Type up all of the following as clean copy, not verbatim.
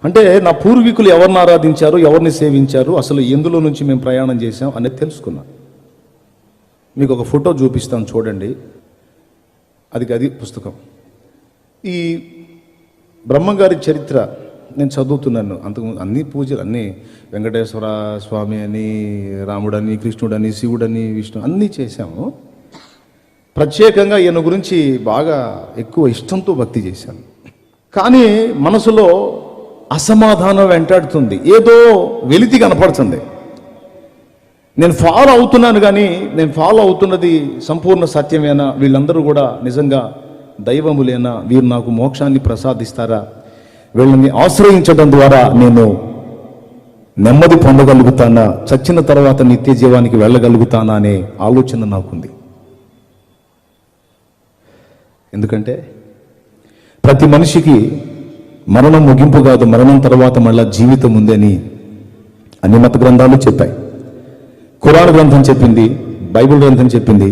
అంటే నా పూర్వీకులు ఎవరిని ఆరాధించారు, ఎవరిని సేవించారు, అసలు ఎందులో నుంచి మేము ప్రయాణం చేశాం అనేది తెలుసుకున్నా. మీకు ఒక ఫోటో చూపిస్తాను చూడండి. అది పుస్తకం. ఈ బ్రహ్మంగారి చరిత్ర నేను చదువుతున్నాను. అంతకుముందు అన్ని పూజలు, అన్నీ వెంకటేశ్వర స్వామి అని, రాముడని, కృష్ణుడని, శివుడని, విష్ణు అన్నీ చేశాము. ప్రత్యేకంగా ఈయన గురించి బాగా ఎక్కువ ఇష్టంతో భక్తి చేశాను. కానీ మనసులో అసమాధానం వెంటాడుతుంది, ఏదో వెలితి కనపడుతుంది. నేను ఫాలో అవుతున్నాను, కానీ నేను ఫాలో అవుతున్నది సంపూర్ణ సత్యమేనా, వీళ్ళందరూ కూడా నిజంగా దైవములేనా, వీరు నాకు మోక్షాన్ని ప్రసాదిస్తారా, వీళ్ళని ఆశ్రయించడం ద్వారా నేను నెమ్మది పొందగలుగుతానా, చచ్చిన తర్వాత నిత్య జీవానికి వెళ్ళగలుగుతానా అనే ఆలోచన నాకుంది. ఎందుకంటే ప్రతి మనిషికి మరణం ముగింపు కాదు, మరణం తర్వాత మళ్ళా జీవితం ఉందని అన్ని మత గ్రంథాలు చెప్పాయి. ఖురాన్ గ్రంథం చెప్పింది, బైబిల్ గ్రంథం చెప్పింది,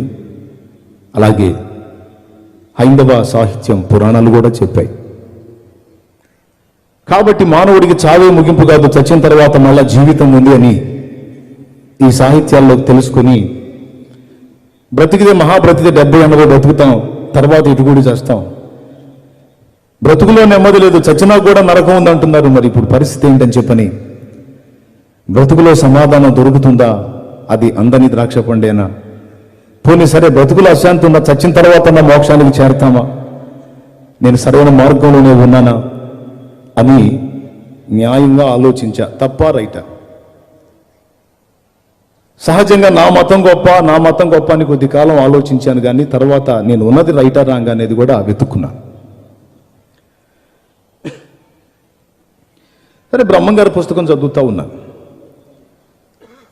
అలాగే హైందవ సాహిత్యం, పురాణాలు కూడా చెప్పాయి. కాబట్టి మానవుడికి చావే ముగింపు కాదు, చచ్చిన తర్వాత మళ్ళా జీవితం ఉంది అని ఈ సాహిత్యాల్లో తెలుసుకొని బ్రతికితే మహాబ్రతికితే 70-80 బ్రతుకుతాం, తర్వాత ఇటుకూడి చేస్తాం. బ్రతుకులో నెమ్మది లేదు, చచ్చినా కూడా నరకం ఉందంటున్నారు. మరి ఇప్పుడు పరిస్థితి ఏంటని చెప్పని బ్రతుకులో సమాధానం దొరుకుతుందా, అది అందని ద్రాక్ష పండేనా, పోనీ సరే బ్రతుకులో అశాంతి ఉందా, చచ్చిన తర్వాత నా మోక్షానికి చేరతామా, నేను సరైన మార్గంలోనే ఉన్నానా అని న్యాయంగా ఆలోచించా. తప్ప రైటా? సహజంగా నా మతం గొప్ప అని కొద్ది కాలం ఆలోచించాను, కానీ తర్వాత నేను ఉన్నది రైటా రాంగ్ అనేది కూడా వెతుక్కున్నా. సరే, బ్రహ్మంగారి పుస్తకం చదువుతూ ఉన్నాను.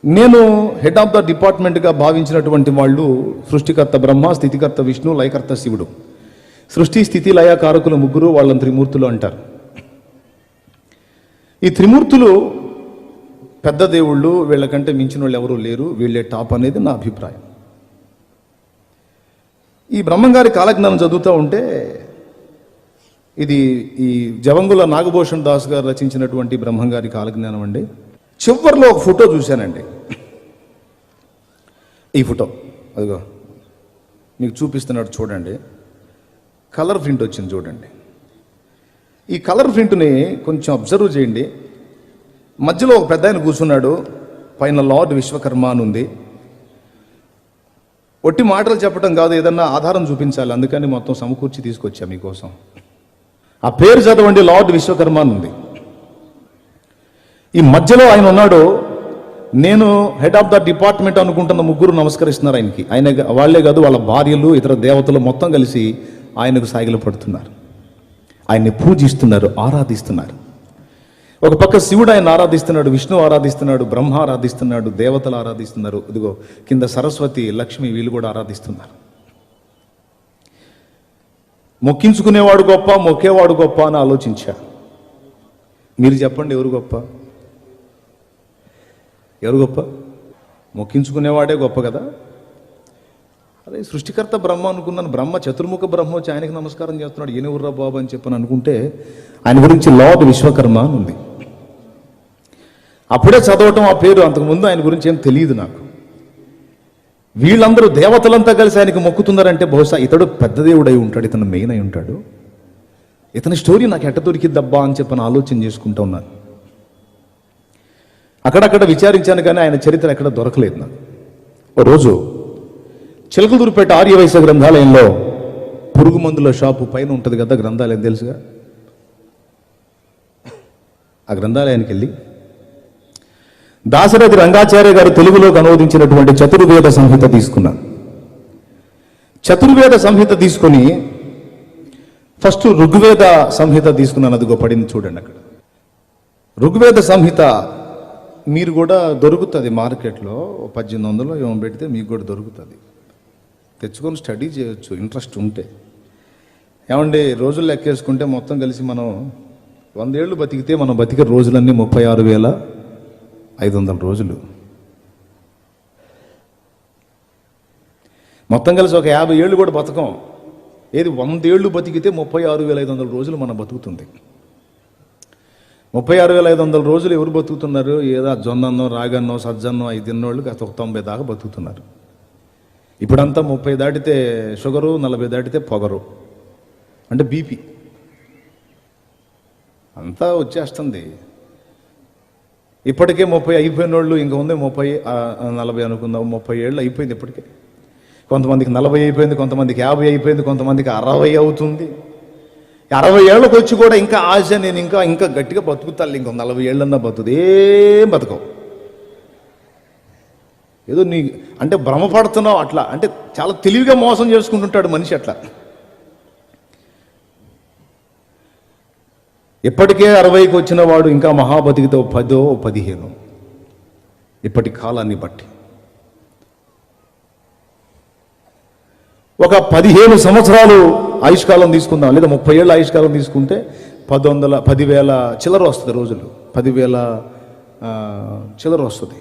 నేను హెడ్ ఆఫ్ ద డిపార్ట్మెంట్గా భావించినటువంటి వాళ్ళు సృష్టికర్త బ్రహ్మ, స్థితికర్త విష్ణు, లయకర్త శివుడు. సృష్టి స్థితి లయ కారకులు ముగ్గురు, వాళ్ళని త్రిమూర్తులు అంటారు. ఈ త్రిమూర్తులు పెద్ద దేవుళ్ళు, వీళ్ళకంటే మించిన వాళ్ళు ఎవరూ లేరు, వీళ్ళే టాప్ అనేది నా అభిప్రాయం. ఈ బ్రహ్మంగారి కాలజ్ఞానం చదువుతూ ఉంటే, ఇది ఈ జవంగుల నాగభూషణ్ దాస్ గారు రచించినటువంటి బ్రహ్మంగారి కాలజ్ఞానం అండి. చివరిలో ఒక ఫోటో చూశానండి. ఈ ఫోటో అదిగో మీకు చూపిస్తున్నాడు చూడండి. కలర్ ప్రింట్ వచ్చింది చూడండి. ఈ కలర్ ప్రింట్ని కొంచెం అబ్జర్వ్ చేయండి. మధ్యలో ఒక పెద్ద ఆయన కూర్చున్నాడు, పైన లార్డ్ విశ్వకర్మ అని ఉంది. ఒట్టి మాటలు చెప్పడం కాదు, ఏదన్నా ఆధారం చూపించాలి, అందుకని మొత్తం సమకూర్చి తీసుకొచ్చా మీకోసం. ఆ పేరు చదవండి, లార్డ్ విశ్వకర్మ అని ఉంది. ఈ మధ్యలో ఆయన ఉన్నాడు. నేను హెడ్ ఆఫ్ ద డిపార్ట్మెంట్ అనుకుంటున్న ముగ్గురు నమస్కరిస్తున్నారు ఆయనకి. ఆయన వాళ్లే కాదు, వాళ్ళ భార్యలు, ఇతర దేవతలు మొత్తం కలిసి ఆయనకు సాగిలు పడుతున్నారు, ఆయన్ని పూజిస్తున్నారు, ఆరాధిస్తున్నారు. ఒక పక్క శివుడు ఆయన ఆరాధిస్తున్నాడు, విష్ణు ఆరాధిస్తున్నాడు, బ్రహ్మ ఆరాధిస్తున్నాడు, దేవతలు ఆరాధిస్తున్నారు. ఇదిగో కింద సరస్వతి, లక్ష్మి, వీళ్ళు కూడా ఆరాధిస్తున్నారు. మొక్కించుకునేవాడు గొప్ప, మొక్కేవాడు గొప్ప అని ఆలోచించా. మీరు చెప్పండి, ఎవరు గొప్ప? ఎవరు గొప్ప? మొక్కించుకునేవాడే గొప్ప కదా. అరే, సృష్టికర్త బ్రహ్మ అనుకున్నాను, బ్రహ్మ చతుర్ముఖ బ్రహ్మ వచ్చి ఆయనకి నమస్కారం చేస్తున్నాడు, ఈయన ఎవర్రా బాబు అని చెప్పని అనుకుంటే ఆయన గురించి లార్డ్ విశ్వకర్మ అని ఉంది. అప్పుడే చదవటం ఆ పేరు, అంతకుముందు ఆయన గురించి ఏం తెలియదు నాకు. వీళ్ళందరూ దేవతలంతా కలిసి ఆయనకు మొక్కుతున్నారంటే బహుశా ఇతడు పెద్ద దేవుడై ఉంటాడు, ఇతను మెయిన్ అయి ఉంటాడు. ఇతని స్టోరీ నాకు ఎట్ట దొరికిద్దబ్బా అని చెప్పని ఆలోచన చేసుకుంటూ ఉన్నాను. అక్కడక్కడ విచారించాను, కానీ ఆయన చరిత్ర ఎక్కడ దొరకలేదు నాకు. ఓ రోజు చిలకలూరుపేట ఆర్యవైశ్య గ్రంథాలయంలో పురుగు మందుల షాపు పైన ఉంటుంది కదా గ్రంథాలయం, తెలుసుగా. ఆ గ్రంథాలయానికి వెళ్ళి దాశరథి రంగాచార్య గారు తెలుగులోకి అనువదించినటువంటి చతుర్వేద సంహిత తీసుకున్నాను. చతుర్వేద సంహిత తీసుకుని ఫస్ట్ ఋగ్వేద సంహిత తీసుకున్నాను. అదిగో పడింది చూడండి అక్కడ. ఋగ్వేద సంహిత మీరు కూడా దొరుకుతుంది మార్కెట్లో, 1800 ఏమో పెడితే మీకు కూడా దొరుకుతుంది. తెచ్చుకొని స్టడీ చేయొచ్చు ఇంట్రెస్ట్ ఉంటే. ఏమండి, రోజులు లెక్కేసుకుంటే మొత్తం కలిసి మనం 100 ఏళ్ళు బతికితే మనం బతికే రోజులన్నీ 36,500 రోజులు. మొత్తం కలిసి ఒక 50 ఏళ్ళు కూడా బతకం. ఏది 100 ఏళ్ళు బతికితే 36,500 రోజులు మనం బతుకుతుంది. 36,500 రోజులు ఎవరు బతుకుతున్నారు? ఏదో జొన్నన్నో రాగన్నో సజ్జన్నో అవి తిన్నోళ్ళు గత 90 దాకా బతుకుతున్నారు. ఇప్పుడంతా 30 దాటితే షుగరు, 40 దాటితే పొగరు, అంటే బీపీ అంతా వచ్చేస్తుంది. ఇప్పటికే 30 అయిపోయిన వాళ్ళు ఇంకా ఉంది 30, 40 అనుకుందాం. 30 ఏళ్ళు అయిపోయింది ఇప్పటికే. కొంతమందికి 40 అయిపోయింది, కొంతమందికి 50 అయిపోయింది, కొంతమందికి 60 అవుతుంది. 60 ఏళ్ళకి వచ్చి కూడా ఇంకా ఆశ, నేను ఇంకా ఇంకా గట్టిగా బతుకుతాను, ఇంకో 40 ఏళ్ళన్నా బతుకుదు. ఏం బతకవు. ఏదో నీ అంటే భ్రమపడుతున్నావు అట్లా, అంటే చాలా తెలివిగా మోసం చేసుకుంటుంటాడు మనిషి అట్లా. ఇప్పటికే 60కి వచ్చిన వాడు ఇంకా మహాబతికితో 10, 15 ఇప్పటి కాలాన్ని బట్టి. ఒక 15 సంవత్సరాలు ఆయుష్కాలం తీసుకుందాం, లేదా 30 ఏళ్ళ ఆయుష్కాలం తీసుకుంటే 10,000 చిల్లర వస్తుంది రోజులు. 10,000 చిల్లర వస్తుంది.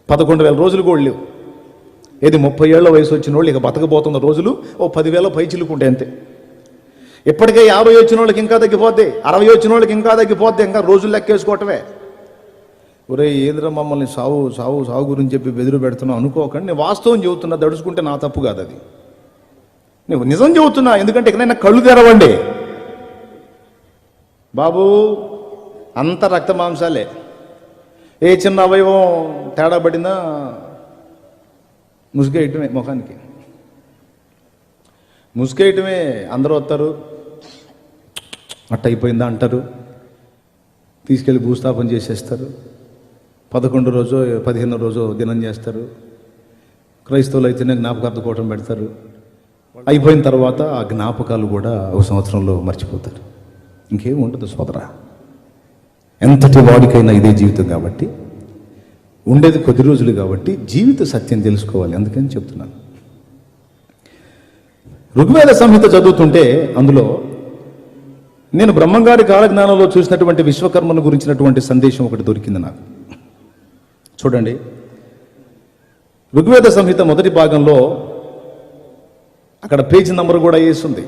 11,000 రోజులు కూడా లేవు. ఏది 30 ఏళ్ళ వయసు వచ్చిన వాళ్ళు ఇక బతకబోతున్న రోజులు 10,000 పై చిలుకుంటే అంతే. ఇప్పటికే 50 వచ్చిన వాళ్ళకి ఇంకా తగ్గిపోద్ది, 60 వచ్చిన వాళ్ళకి ఇంకా తగ్గిపోద్ది. ఇంకా రోజులు లెక్కేసుకోవటమే. ఒరే ఏంద్ర మమ్మల్ని సావు సావు సావు గురించి చెప్పి బెదిరి పెడుతున్నావు అనుకోకండి. నేను వాస్తవం చెబుతున్నా, దడుచుకుంటే నా తప్పు కాదు అది. నేను నిజం చెబుతున్నా. ఎందుకంటే ఎక్కడైనా కళ్ళు తెరవండి బాబు, అంత రక్త మాంసాలే. ఏ చిన్న అవయవం తేడా పడినా ముసుగేయటమే, ముఖానికి ముసుగేయటమే. అందరూ వస్తారు, అట్ట అయిపోయిందా అంటారు, తీసుకెళ్ళి భూస్థాపన చేసేస్తారు. 11 రోజు 15 రోజు దినం చేస్తారు. క్రైస్తవులు అయితేనే జ్ఞాపకార్థ కూటం పెడతారు. అయిపోయిన తర్వాత ఆ జ్ఞాపకాలు కూడా ఒక సంవత్సరంలో మర్చిపోతారు. ఇంకేం ఉండదు సోదరా. ఎంతటి వాడికైనా ఇదే జీవితం కాబట్టి, ఉండేది కొద్ది రోజులు కాబట్టి జీవిత సత్యం తెలుసుకోవాలి. అందుకని చెప్తున్నాను. ఋగ్వేద సంహిత చదువుతుంటే అందులో నేను బ్రహ్మంగారి కాలజ్ఞానంలో చూసినటువంటి విశ్వకర్మను గురించినటువంటి సందేశం ఒకటి దొరికింది నాకు. చూడండి, ఋగ్వేద సంహిత మొదటి భాగంలో అక్కడ పేజీ నంబర్ కూడా వేస్తుంది.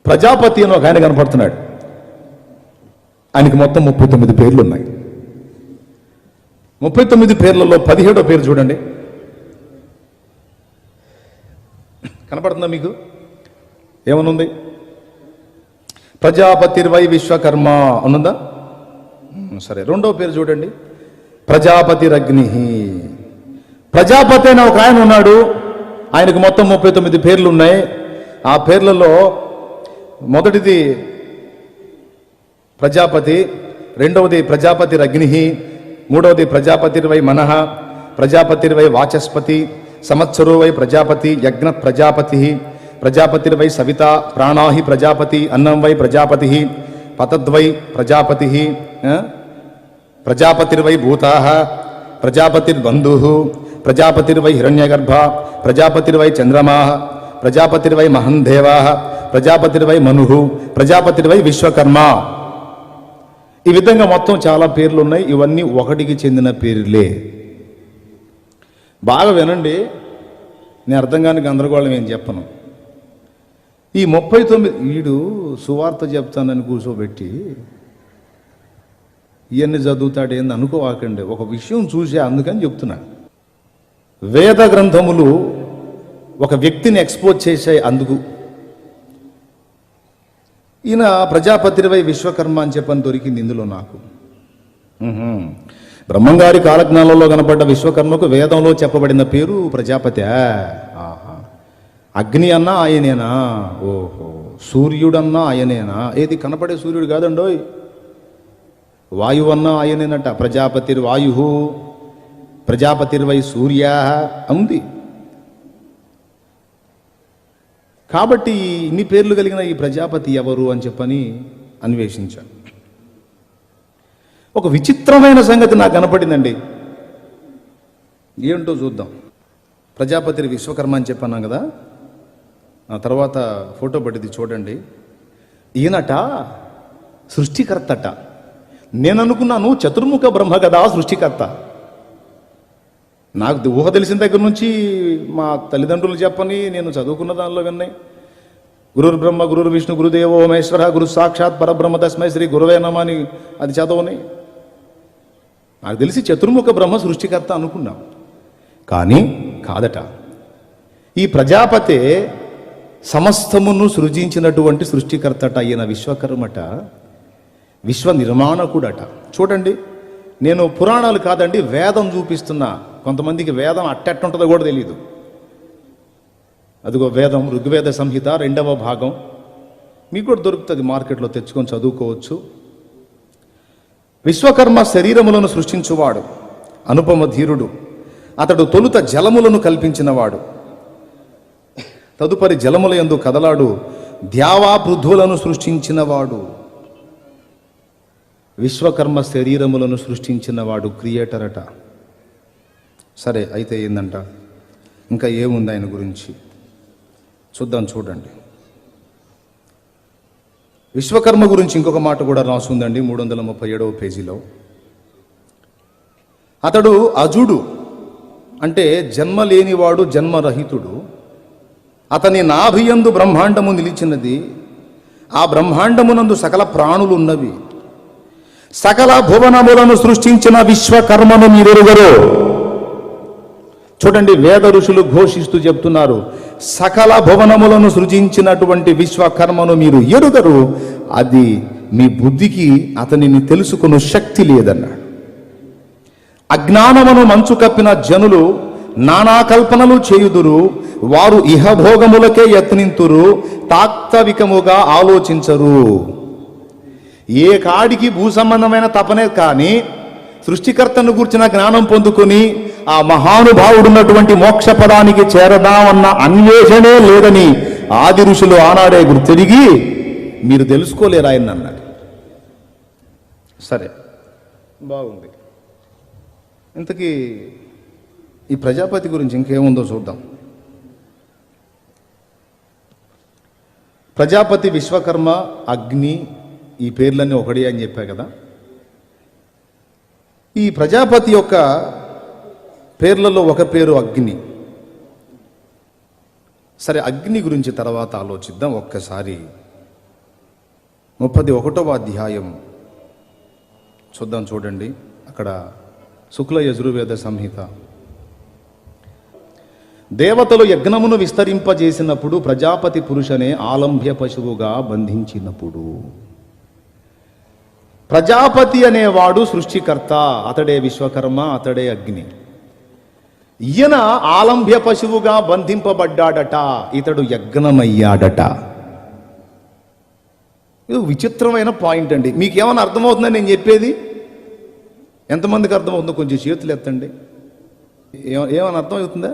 ప్రజాపతి అని ఒక ఆయన కనపడుతున్నాడు. ఆయనకి మొత్తం 39 పేర్లు ఉన్నాయి. 39 పేర్లలో 17వ పేరు చూడండి, కనపడుతుందా మీకు? ఏమనుంది? ప్రజాపతిర్వై విశ్వకర్మ అనుందా? సరే, రెండవ పేరు చూడండి, ప్రజాపతిరగ్ని. ప్రజాపతి అయిన ఒక ఆయన ఉన్నాడు. ఆయనకు మొత్తం 39 పేర్లు ఉన్నాయి. ఆ పేర్లలో మొదటిది ప్రజాపతి, రెండవది ప్రజాపతిరగ్ని, మూడవది ప్రజాపతిర్వై మనః, ప్రజాపతిర్వై వాచస్పతి, సంవత్సరోవై ప్రజాపతి, యజ్ఞ ప్రజాపతి, ప్రజాపతిర్వై సవిత, ప్రాణాహి ప్రజాపతి, అన్నం వై ప్రజాపతి, పతద్వై ప్రజాపతి, ప్రజాపతిర్వై భూతాః, ప్రజాపతిర్బంధు, ప్రజాపతిర్వై హిరణ్యగర్భ, ప్రజాపతిర్వై చంద్రమాః, ప్రజాపతిర్వై మహందేవాః, ప్రజాపతిర్వై మనుః, ప్రజాపతిర్వై విశ్వకర్మ. ఈ విధంగా మొత్తం చాలా పేర్లు ఉన్నాయి. ఇవన్నీ ఒకటికి చెందిన పేర్లే. బాగా వినండి, నేను అర్థం కాని గందరగోళం ఏం చెప్పను. ఈ 39 వీడు సువార్త చెప్తానని కూర్చోబెట్టి ఇవన్నీ చదువుతాడు ఏంది అనుకోవాకండి. ఒక విషయం చూసే, అందుకని చెప్తున్నా. వేద గ్రంథములు ఒక వ్యక్తిని ఎక్స్పోజ్ చేశాయి. అందుకు ఈయన ప్రజాపతిర్వై విశ్వకర్మ అని చెప్పని దొరికింది ఇందులో నాకు. బ్రహ్మంగారి కాలజ్ఞానంలో కనపడ్డ విశ్వకర్మకు వేదంలో చెప్పబడిన పేరు ప్రజాపతి. అగ్ని అన్నా ఆయనేనా? ఓహో, సూర్యుడన్నా ఆయనేనా? ఏది కనపడే సూర్యుడు కాదండోయ్, వాయువన్నా ఆయనేనట. ప్రజాపతిర్వాయు, ప్రజాపతిర్వై సూర్య ఉంది. కాబట్టి ఇన్ని పేర్లు కలిగిన ఈ ప్రజాపతి ఎవరు అని చెప్పని అన్వేషించాను. ఒక విచిత్రమైన సంగతి నాకు కనపడిందండి. ఏంటో చూద్దాం. ప్రజాపతి విశ్వకర్మ అని చెప్పన్నాం కదా, ఆ తర్వాత ఫోటో పట్టింది చూడండి. ఈయనట సృష్టికర్తట. నేను అనుకున్నాను చతుర్ముఖ బ్రహ్మ కదా సృష్టికర్త. నాకు ఊహ తెలిసిన దగ్గర నుంచి మా తల్లిదండ్రులు చెప్పని, నేను చదువుకున్న దానిలో విన్నాయి, గురుర్ బ్రహ్మ గురుర్ విష్ణు గురుదేవో మహేశ్వర గురు సాక్షాత్ పరబ్రహ్మ తస్మై శ్రీ గురువే నమః అని అది చదవని. నాకు తెలిసి చతుర్ముఖ బ్రహ్మ సృష్టికర్త అనుకున్నాం, కానీ కాదట. ఈ ప్రజాపతే సమస్తమును సృజించినటువంటి సృష్టికర్తట. ఈయన విశ్వకర్మట, విశ్వ నిర్మాణకుడట. చూడండి, నేను పురాణాలు కాదండి వేదం చూపిస్తున్నా. కొంతమందికి వేదం అట్టెట్టుంటుందో కూడా తెలియదు. అదిగో వేదం, ఋగ్వేద సంహిత 2వ భాగం మీకు కూడా దొరుకుతుంది, మార్కెట్లో తెచ్చుకొని చదువుకోవచ్చు. విశ్వకర్మ శరీరములను సృష్టించువాడు, అనుపమ ధీరుడు. అతడు తొలుత జలములను కల్పించినవాడు, తదుపరి జలముల యందు కదలాడు, ద్యావా పృథువులను సృష్టించినవాడు. విశ్వకర్మ శరీరములను సృష్టించినవాడు, క్రియేటర్ అట. సరే, అయితే ఏందంట, ఇంకా ఏముంది ఆయన గురించి చూద్దాం. చూడండి, విశ్వకర్మ గురించి ఇంకొక మాట కూడా రాసుందండి 337వ పేజీలో. అతడు అజుడు, అంటే జన్మ లేనివాడు, జన్మరహితుడు. అతని నాభియందు బ్రహ్మాండము నిలిచినది, ఆ బ్రహ్మాండమునందు సకల ప్రాణులు ఉన్నవి. సకల భువనములను సృష్టించిన విశ్వకర్మను మీరెరుగరు. చూడండి, వేద ఋషులు ఘోషిస్తూ చెప్తున్నారు, సకల భువనములను సృజించినటువంటి విశ్వకర్మను మీరు ఎరుగరు, అది మీ బుద్ధికి అతనిని తెలుసుకుని శక్తి లేదన్నాడు. అజ్ఞానమును మంచు కప్పిన జనులు నానా కల్పనలు చేయుదురు, వారు ఇహభోగములకే యత్నింతురు, తాత్వికముగా ఆలోచించరు. ఏ కాడికి భూ సంబంధమైన తపనే కానీ సృష్టికర్తను గూర్చిన జ్ఞానం పొందుకొని ఆ మహానుభావుడున్నటువంటి మోక్ష పదానికి చేరదామన్న అన్వేషణే లేదని ఆది ఋషులు ఆనాడే గుర్తిరిగి మీరు తెలుసుకోలేరు ఆయన అన్నాడు. సరే, బాగుంది. ఇంతకీ ఈ ప్రజాపతి గురించి ఇంకేముందో చూద్దాం. ప్రజాపతి, విశ్వకర్మ, అగ్ని, ఈ పేర్లన్నీ ఒకటి అని చెప్పా కదా. ఈ ప్రజాపతి యొక్క పేర్లలో ఒక పేరు అగ్ని. సరే, అగ్ని గురించి తర్వాత ఆలోచిద్దాం. ఒక్కసారి 31వ అధ్యాయం చూద్దాం. చూడండి, అక్కడ శుక్ల యజుర్వేద సంహిత. దేవతలు యజ్ఞమును విస్తరింపజేసినప్పుడు ప్రజాపతి పురుషనే ఆలంభ్య పశువుగా బంధించినప్పుడు. ప్రజాపతి అనేవాడు సృష్టికర్త, అతడే విశ్వకర్మ, అతడే అగ్ని. ఈయన ఆలంభ్య పశువుగా బంధింపబడ్డాడట, ఇతడు యజ్ఞమయ్యాడట. ఇది విచిత్రమైన పాయింట్ అండి. మీకేమైనా అర్థమవుతుందని నేను చెప్పేది? ఎంతమందికి అర్థమవుతుందో కొంచెం చేతులు ఎత్తండి. ఏమైనా అర్థమవుతుందా?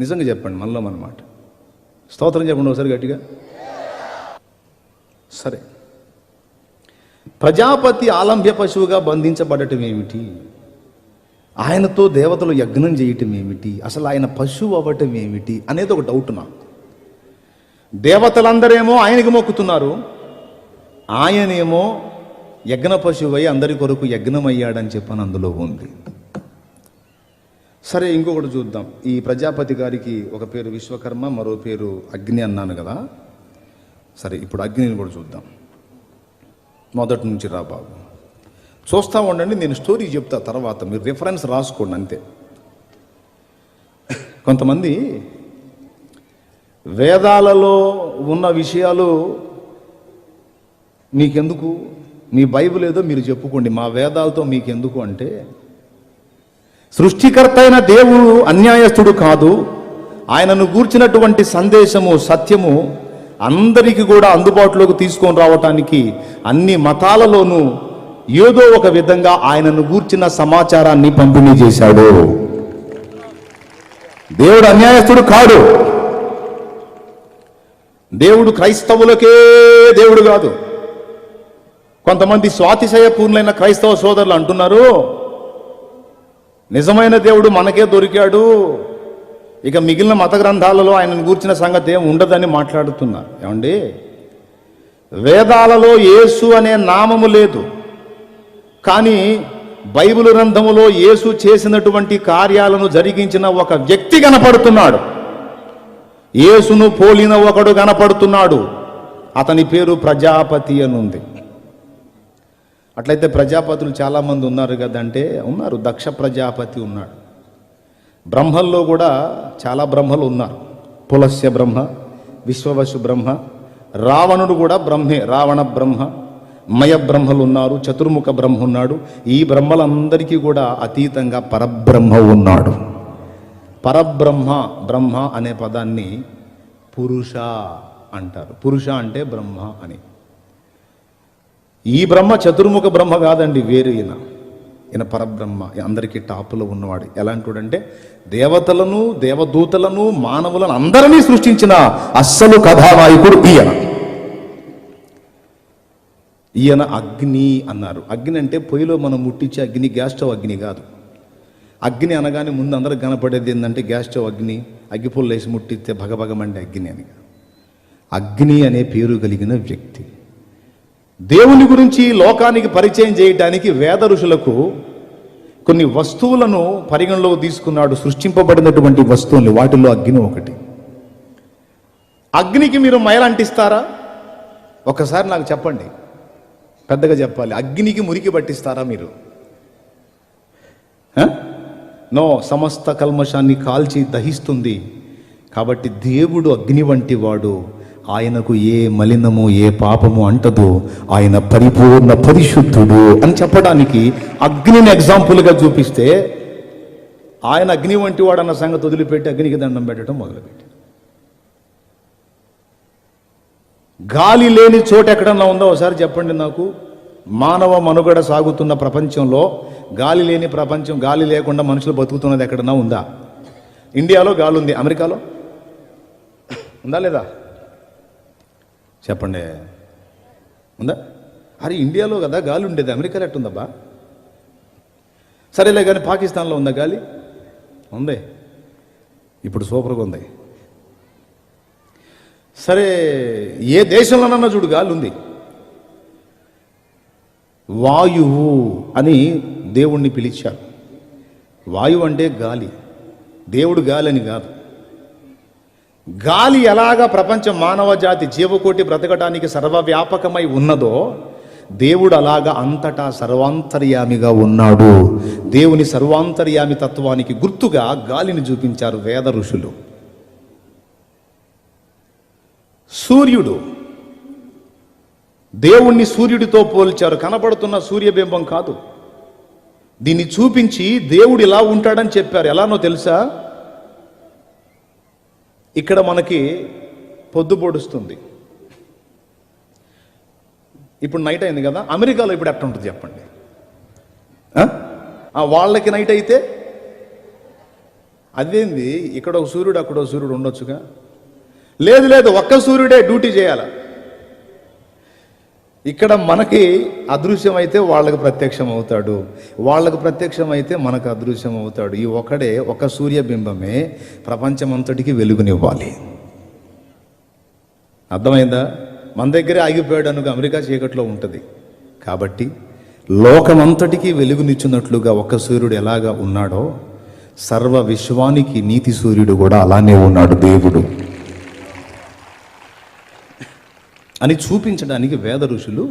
నిజంగా చెప్పండి, మనలో అన్నమాట. స్తోత్రం చెప్పండి ఒకసారి గట్టిగా. సరే, ప్రజాపతి ఆలంభ్య పశువుగా బంధించబడటం ఏమిటి? ఆయనతో దేవతలు యజ్ఞం చేయటం ఏమిటి? అసలు ఆయన పశువు అవ్వటం ఏమిటి అనేది ఒక డౌట్ నాకు. దేవతలందరేమో ఆయనకి మొక్కుతున్నారు, ఆయనేమో యజ్ఞ పశువై అందరి కొరకు యజ్ఞమయ్యాడని చెప్పని అందులో ఉంది. సరే, ఇంకొకటి చూద్దాం. ఈ ప్రజాపతి గారికి ఒక పేరు విశ్వకర్మ, మరో పేరు అగ్ని అన్నాను కదా. సరే, ఇప్పుడు అగ్నిని కూడా చూద్దాం. మొదటి నుంచి రా బాబు, చూస్తూ ఉండండి. నేను స్టోరీ చెప్తా తర్వాత, మీరు రిఫరెన్స్ రాసుకోండి అంతే. కొంతమంది వేదాలలో ఉన్న విషయాలు మీకెందుకు, మీ బైబిల్ ఏదో మీరు చెప్పుకోండి, మా వేదాలతో మీకెందుకు అంటే, సృష్టికర్త అయిన దేవుడు అన్యాయస్తుడు కాదు. ఆయనను గూర్చినటువంటి సందేశము, సత్యము అందరికీ కూడా అందుబాటులోకి తీసుకొని రావటానికి అన్ని మతాలలోనూ ఏదో ఒక విధంగా ఆయనను గూర్చిన సమాచారాన్ని పంపిణీ చేశాడు. దేవుడు అన్యాయస్తుడు కాడు. దేవుడు క్రైస్తవులకే దేవుడు కాదు. కొంతమంది స్వాతిశయ పూర్ణులైన క్రైస్తవ సోదరులు అంటున్నారు, నిజమైన దేవుడు మనకే దొరికాడు, ఇక మిగిలిన మత గ్రంథాలలో ఆయనను గూర్చిన సంగతి ఏం ఉండదని మాట్లాడుతున్నారు. ఏమండి, వేదాలలో యేసు అనే నామము లేదు, కానీ బైబిల్ గ్రంథములో యేసు చేసినటువంటి కార్యాలను జరిగించిన ఒక వ్యక్తి కనపడుతున్నాడు. యేసును పోలిన ఒకడు కనపడుతున్నాడు, అతని పేరు ప్రజాపతి అని ఉంది. అట్లయితే ప్రజాపతులు చాలామంది ఉన్నారు కదంటే ఉన్నారు. దక్ష ప్రజాపతి ఉన్నాడు. బ్రహ్మల్లో కూడా చాలా బ్రహ్మలు ఉన్నారు. పులస్య బ్రహ్మ, విశ్వవసు బ్రహ్మ, రావణుడు కూడా బ్రహ్మే, రావణ బ్రహ్మ, మయ బ్రహ్మలు ఉన్నారు, చతుర్ముఖ బ్రహ్మ ఉన్నాడు. ఈ బ్రహ్మలందరికీ కూడా అతీతంగా పరబ్రహ్మ ఉన్నాడు. పరబ్రహ్మ, బ్రహ్మ అనే పదాన్ని పురుష అంటారు. పురుష అంటే బ్రహ్మ అని. ఈ బ్రహ్మ చతుర్ముఖ బ్రహ్మ కాదండి, వేరు ఈయన పరబ్రహ్మ, అందరికీ టాపులో ఉన్నవాడు. ఎలాంటివాడంటే దేవతలను, దేవదూతలను, మానవులను అందరినీ సృష్టించిన అస్సలు కథానాయకుడు ఈయన అగ్ని అన్నారు. అగ్ని అంటే పొయ్యిలో మనం ముట్టించే అగ్ని, గ్యాస్ స్టవ్ అగ్ని కాదు. అగ్ని అనగానే ముందు అందరికి కనపడేది ఏంటంటే గ్యాస్ స్టవ్ అగ్ని, అగ్గిపుల్ల వేసి ముట్టిస్తే భగభగమంటే అగ్ని అని. అగ్ని అనే పేరు కలిగిన వ్యక్తి. దేవుని గురించి లోకానికి పరిచయం చేయడానికి వేద ఋషులకు కొన్ని వస్తువులను పరిగణలో తీసుకున్నాడు. సృష్టింపబడినటువంటి వస్తువులు, వాటిల్లో అగ్ని ఒకటి. అగ్నికి మీరు మైలంటిస్తారా? ఒకసారి నాకు చెప్పండి, పెద్దగా చెప్పాలి. అగ్నికి మురికి పట్టిస్తారా మీరు? నో, సమస్త కల్మషాన్ని కాల్చి దహిస్తుంది. కాబట్టి దేవుడు అగ్ని వంటి వాడు. ఆయనకు ఏ మలినము, ఏ పాపము అంటదు. ఆయన పరిపూర్ణ పరిశుద్ధుడు అని చెప్పడానికి అగ్నిని ఎగ్జాంపుల్గా చూపిస్తే, ఆయన అగ్ని వంటి వాడు అన్న సంగతి వదిలిపెట్టి అగ్నికి దండం పెట్టడం మొదలుపెట్టి. గాలి లేని చోట ఎక్కడన్నా ఉందో ఒకసారి చెప్పండి నాకు. మానవ మనుగడ సాగుతున్న ప్రపంచంలో గాలి లేని ప్రపంచం, గాలి లేకుండా మనుషులు బతుకుతున్నది ఎక్కడన్నా ఉందా? ఇండియాలో గాలి ఉంది, అమెరికాలో ఉందా లేదా? చెప్పండి, ఉందా? అరే ఇండియాలో కదా గాలి ఉండేది, అమెరికాలో ఎట్టుందబ్బా? సరేలే కానీ పాకిస్తాన్లో ఉందా గాలి? ఉంది, ఇప్పుడు సూపర్గా ఉంది. సరే, ఏ దేశంలోనన్నా చూడు గాలి ఉంది. వాయువు అని దేవుణ్ణి పిలిచారు. వాయువు అంటే గాలి, దేవుడు గాలి అని కాదు. గాలి ఎలాగా ప్రపంచం, మానవ జాతి, జీవకోటి బ్రతకటానికి సర్వవ్యాపకమై ఉన్నదో, దేవుడు అలాగా అంతటా సర్వాంతర్యామిగా ఉన్నాడు. దేవుని సర్వాంతర్యామి తత్వానికి గుర్తుగా గాలిని చూపించారు వేద ఋషులు. సూర్యుడు, దేవుణ్ణి సూర్యుడితో పోల్చారు. కనబడుతున్న సూర్యబింబం కాదు, దీన్ని చూపించి దేవుడు ఇలా ఉంటాడని చెప్పారు. ఎలానో తెలుసా? ఇక్కడ మనకి పొద్దు పొడుస్తుంది, ఇప్పుడు నైట్ అయింది కదా. అమెరికాలో ఇప్పుడు ఎట్లా ఉంటుంది చెప్పండి? వాళ్ళకి నైట్ అయితే అదేంది, ఇక్కడ ఒక సూర్యుడు అక్కడ ఒక సూర్యుడు ఉండొచ్చుగా? లేదు లేదు, ఒక్క సూర్యుడే డ్యూటీ చేయాలి. ఇక్కడ మనకి అదృశ్యం అయితే వాళ్ళకి ప్రత్యక్షం అవుతాడు, వాళ్ళకు ప్రత్యక్షం అయితే మనకు అదృశ్యం అవుతాడు. ఈ ఒకడే, ఒక సూర్యబింబమే ప్రపంచమంతటికి వెలుగునివ్వాలి. అర్థమైందా? మన దగ్గరే ఆగిపోయాడు అనుకో, అమెరికా చీకట్లో ఉంటుంది. కాబట్టి లోకమంతటికి వెలుగునిచ్చినట్లుగా ఒక సూర్యుడు ఎలాగా ఉన్నాడో, సర్వ విశ్వానికి నీతి సూర్యుడు కూడా అలానే ఉన్నాడు దేవుడు అని చూపించడానికి వేద ఋషులు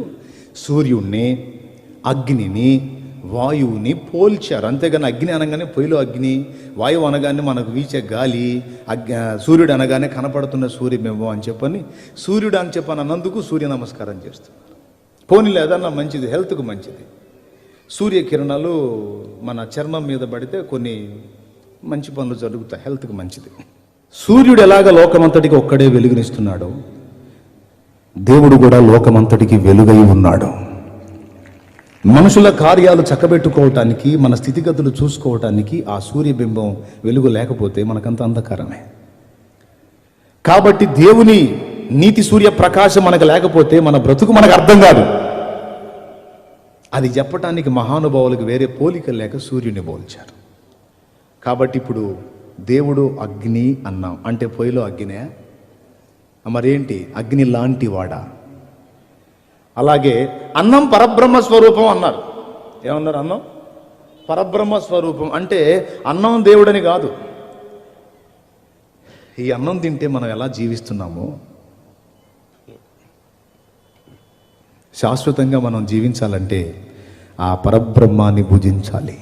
సూర్యుడిని, అగ్నిని, వాయువుని పోల్చారు. అంతేగాని అగ్ని అనగానే పొయ్యిలో అగ్ని, వాయువు అనగానే మనకు వీచే గాలి, సూర్యుడు అనగానే కనపడుతున్న సూర్యబింబం అని చెప్పని, సూర్యుడు అని చెప్పని అన్నందుకు సూర్య నమస్కారం చేస్తున్నారు. పోనీలే, అదన్నా మంచిది, హెల్త్కు మంచిది. సూర్యకిరణాలు మన చర్మం మీద పడితే కొన్ని మంచి పనులు జరుగుతాయి, హెల్త్కు మంచిది. సూర్యుడు ఎలాగ లోకమంతటికి ఒక్కడే వెలుగునిస్తున్నాడో, దేవుడు కూడా లోకమంతటికి వెలుగై ఉన్నాడు. మనుషుల కార్యాలు చక్కబెట్టుకోవటానికి, మన స్థితిగతులు చూసుకోవటానికి ఆ సూర్యబింబం వెలుగు లేకపోతే మనకంత అంధకారమే. కాబట్టి దేవుని నీతి సూర్య ప్రకాశం మనకు లేకపోతే మన బ్రతుకు మనకు అర్థం కాదు. అది చెప్పటానికి మహానుభావులకు వేరే పోలిక లేక సూర్యుని పోల్చారు. కాబట్టి ఇప్పుడు దేవుడు అగ్ని అన్నాం అంటే పొయ్యిలో అగ్నే, మరేంటి? అగ్ని లాంటి వాడా? అలాగే అన్నం పరబ్రహ్మ స్వరూపం అన్నారు. ఏమన్నారు? అన్నం పరబ్రహ్మ స్వరూపం అంటే అన్నం దేవుడని కాదు. ఈ అన్నం తింటే మనం ఎలా జీవిస్తున్నామో శాశ్వతంగా మనం జీవించాలంటే ఆ పరబ్రహ్మాన్ని భుజించాలి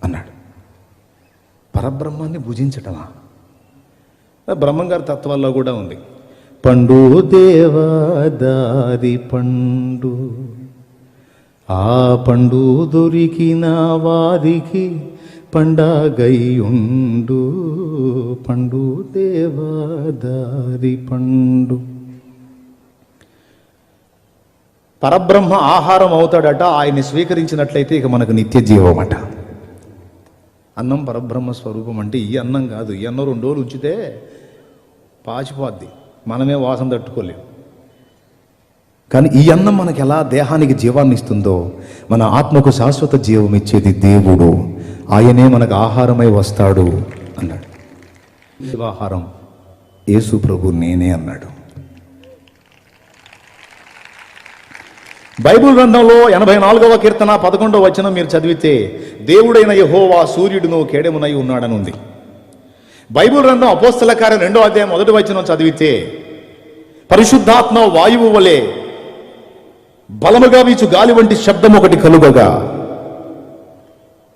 అన్నాడు. పరబ్రహ్మాన్ని భుజించటమా? బ్రహ్మంగారి తత్వాల్లో కూడా ఉంది. పండు దేవదారి పండు, ఆ పండు దొరికిన వారికి పండగయుండు, పండు దేవదారి పండు. పరబ్రహ్మ ఆహారం అవుతాడట. ఆయన్ని స్వీకరించినట్లయితే ఇక మనకు నిత్య జీవం అట. అన్నం పరబ్రహ్మ స్వరూపం అంటే ఈ అన్నం కాదు. ఈ అన్నం 2 రోజులు ఉంచితే పాచిపోద్ది, మనమే వాసన తట్టుకోలేము. కానీ ఈ అన్నం మనకి ఎలా దేహానికి జీవాన్ని ఇస్తుందో, మన ఆత్మకు శాశ్వత జీవం ఇచ్చేది దేవుడు. ఆయనే మనకు ఆహారమై వస్తాడు అన్నాడు. జీవాహారం యేసు ప్రభు నేనే అన్నాడు. బైబిల్ గ్రంథంలో 84వ కీర్తన 11వ వచనం మీరు చదివితే, దేవుడైన యెహోవా సూర్యుడును కేడెమునై ఉన్నాడని ఉంది. బైబిల్ గ్రంథం అపోస్తల కార్యం 2వ అధ్యాయం 1వ వచనం చదివితే, పరిశుద్ధాత్మ వాయువు వలె బలముగా వీచు గాలి వంటి శబ్దం ఒకటి కలుగగా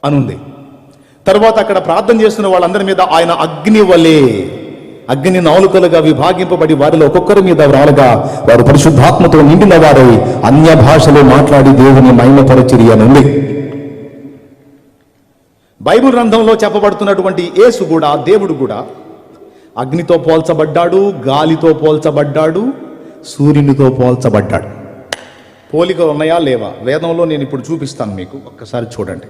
అనుంది. తర్వాత అక్కడ ప్రార్థన చేస్తున్న వాళ్ళందరి మీద ఆయన అగ్ని వలె, అగ్ని నాలుకలుగా విభాగింపబడి వారిలో ఒక్కొక్కరి మీద రాలుగా వారు పరిశుద్ధాత్మతో నిండిన వారై అన్య భాషలో మాట్లాడి దేవుని మహిమపరచిరి అని ఉంది. బైబిల్ గ్రంథంలో చెప్పబడుతున్నటువంటి యేసు కూడా, దేవుడు కూడా అగ్నితో పోల్చబడ్డాడు, గాలితో పోల్చబడ్డాడు, సూర్యునితో పోల్చబడ్డాడు. పోలికలు ఉన్నాయా లేవా? వేదంలో నేను ఇప్పుడు చూపిస్తాను మీకు, ఒక్కసారి చూడండి.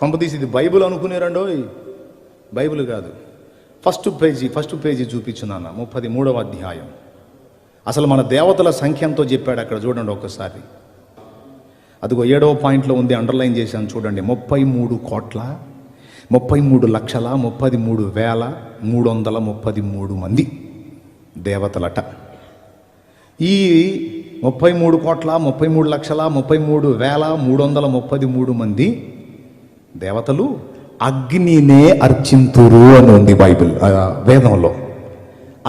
కొంపతీసి ఇది బైబిల్ అనుకునేరండో, బైబిల్ కాదు. ఫస్ట్ పేజీ చూపించున్నాను, 33వ అధ్యాయం. అసలు మన దేవతల సంఖ్య ఎంతో చెప్పాడు అక్కడ, చూడండి ఒక్కసారి. అదిగో 7వ పాయింట్లో ఉంది, అండర్లైన్ చేశాను చూడండి. 33,33,33,333 మంది దేవతలట. ఈ 33,33,33,333 మంది దేవతలు అగ్నినే అర్చింతురు అని ఉంది బైబిల్ వేదంలో.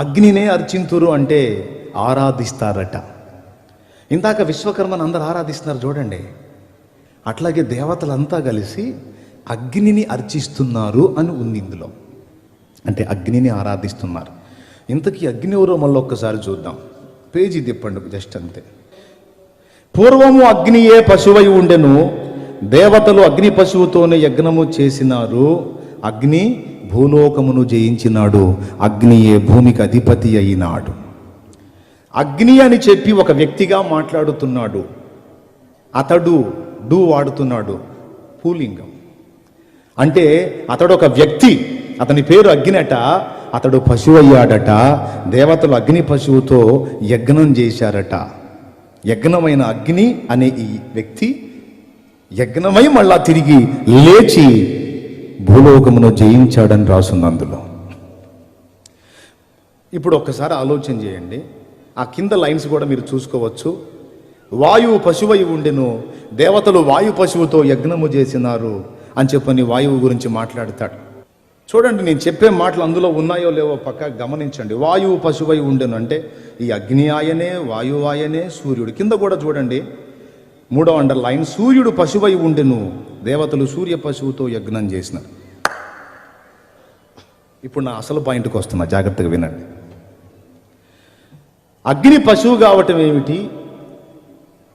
అగ్నినే అర్చింతురు అంటే ఆరాధిస్తారట. ఇందాక విశ్వకర్మను అందరు ఆరాధిస్తున్నారు చూడండి, అట్లాగే దేవతలంతా కలిసి అగ్నిని అర్చిస్తున్నారు అని ఉంది ఇందులో. అంటే అగ్నిని ఆరాధిస్తున్నారు. ఇంతకీ అగ్ని ఎవరో మళ్ళీ ఒక్కసారి చూద్దాం. పేజీ తిప్పండి జస్ట్ అంతే. పూర్వము అగ్నియే పశువై ఉండెను, దేవతలు అగ్ని పశువుతోనే యజ్ఞము చేసినారు. అగ్ని భూలోకమును జయించినాడు, అగ్నియే భూమికి అధిపతి అయినాడు. అగ్ని అని చెప్పి ఒక వ్యక్తిగా మాట్లాడుతున్నాడు. అతడు వాడుతున్నాడు పూలింగం. అంటే అతడు ఒక వ్యక్తి, అతని పేరు అగ్నిట. అతడు పశువు అయ్యాడట. దేవతలు అగ్ని పశువుతో యజ్ఞం చేశారట. యజ్ఞమైన అగ్ని అనే ఈ వ్యక్తి యజ్ఞమై మళ్ళా తిరిగి లేచి భూలోకమును జయించాడని రాసుంది అందులో. ఇప్పుడు ఒక్కసారి ఆలోచన చేయండి, ఆ కింద లైన్స్ కూడా మీరు చూసుకోవచ్చు. వాయువు పశువై ఉండెను, దేవతలు వాయు పశువుతో యజ్ఞము చేసినారు అని చెప్పని వాయువు గురించి మాట్లాడతాడు. చూడండి, నేను చెప్పే మాటలు అందులో ఉన్నాయో లేవో పక్క గమనించండి. వాయువు పశువై ఉండెను అంటే ఈ అగ్ని ఆయనే, వాయువు ఆయనే, సూర్యుడు. కింద కూడా చూడండి 3వ అండర్లైన్, సూర్యుడు పశువై ఉండెను, దేవతలు సూర్య పశువుతో యజ్ఞం చేసినారు. ఇప్పుడు నా అసలు పాయింట్కి వస్తున్నా, జాగ్రత్తగా వినండి. అగ్ని పశువు కావటం ఏమిటి?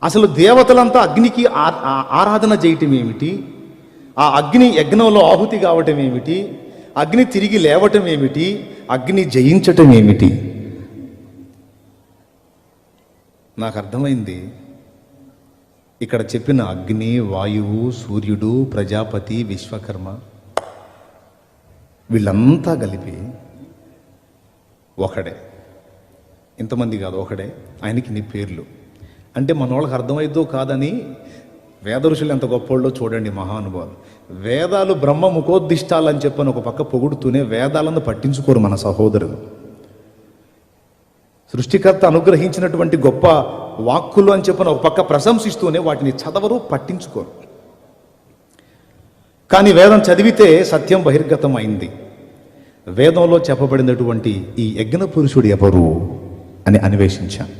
అసలు దేవతలంతా అగ్నికి ఆరాధన చేయటం ఏమిటి? ఆ అగ్ని యజ్ఞంలో ఆహుతి కావటం ఏమిటి? అగ్ని తిరిగి లేవటం ఏమిటి? అగ్ని జయించటం ఏమిటి? నాకు అర్థమైంది. ఇక్కడ చెప్పిన అగ్ని, వాయువు, సూర్యుడు, ప్రజాపతి, విశ్వకర్మ వీళ్ళంతా కలిపి ఒకడే. ఇంతమంది కాదు, ఒకడే. ఆయనకి నీ పేర్లు అంటే మన వాళ్ళకి అర్థమైద్దో కాదని వేద ఋషులు ఎంత గొప్పోళ్ళో చూడండి, మహానుభావులు. వేదాలు బ్రహ్మ ముఖోద్దిష్టాలని చెప్పని ఒక పక్క పొగుడుతూనే వేదాలను పట్టించుకోరు మన సహోదరులు. సృష్టికర్త అనుగ్రహించినటువంటి గొప్ప వాక్కులు అని చెప్పని ఒక పక్క ప్రశంసిస్తూనే వాటిని చదవరు, పట్టించుకోరు. కానీ వేదం చదివితే సత్యం బహిర్గతం అయింది. వేదంలో చెప్పబడినటువంటి ఈ యజ్ఞ పురుషుడు ఎవరు అని అన్వేషించాను.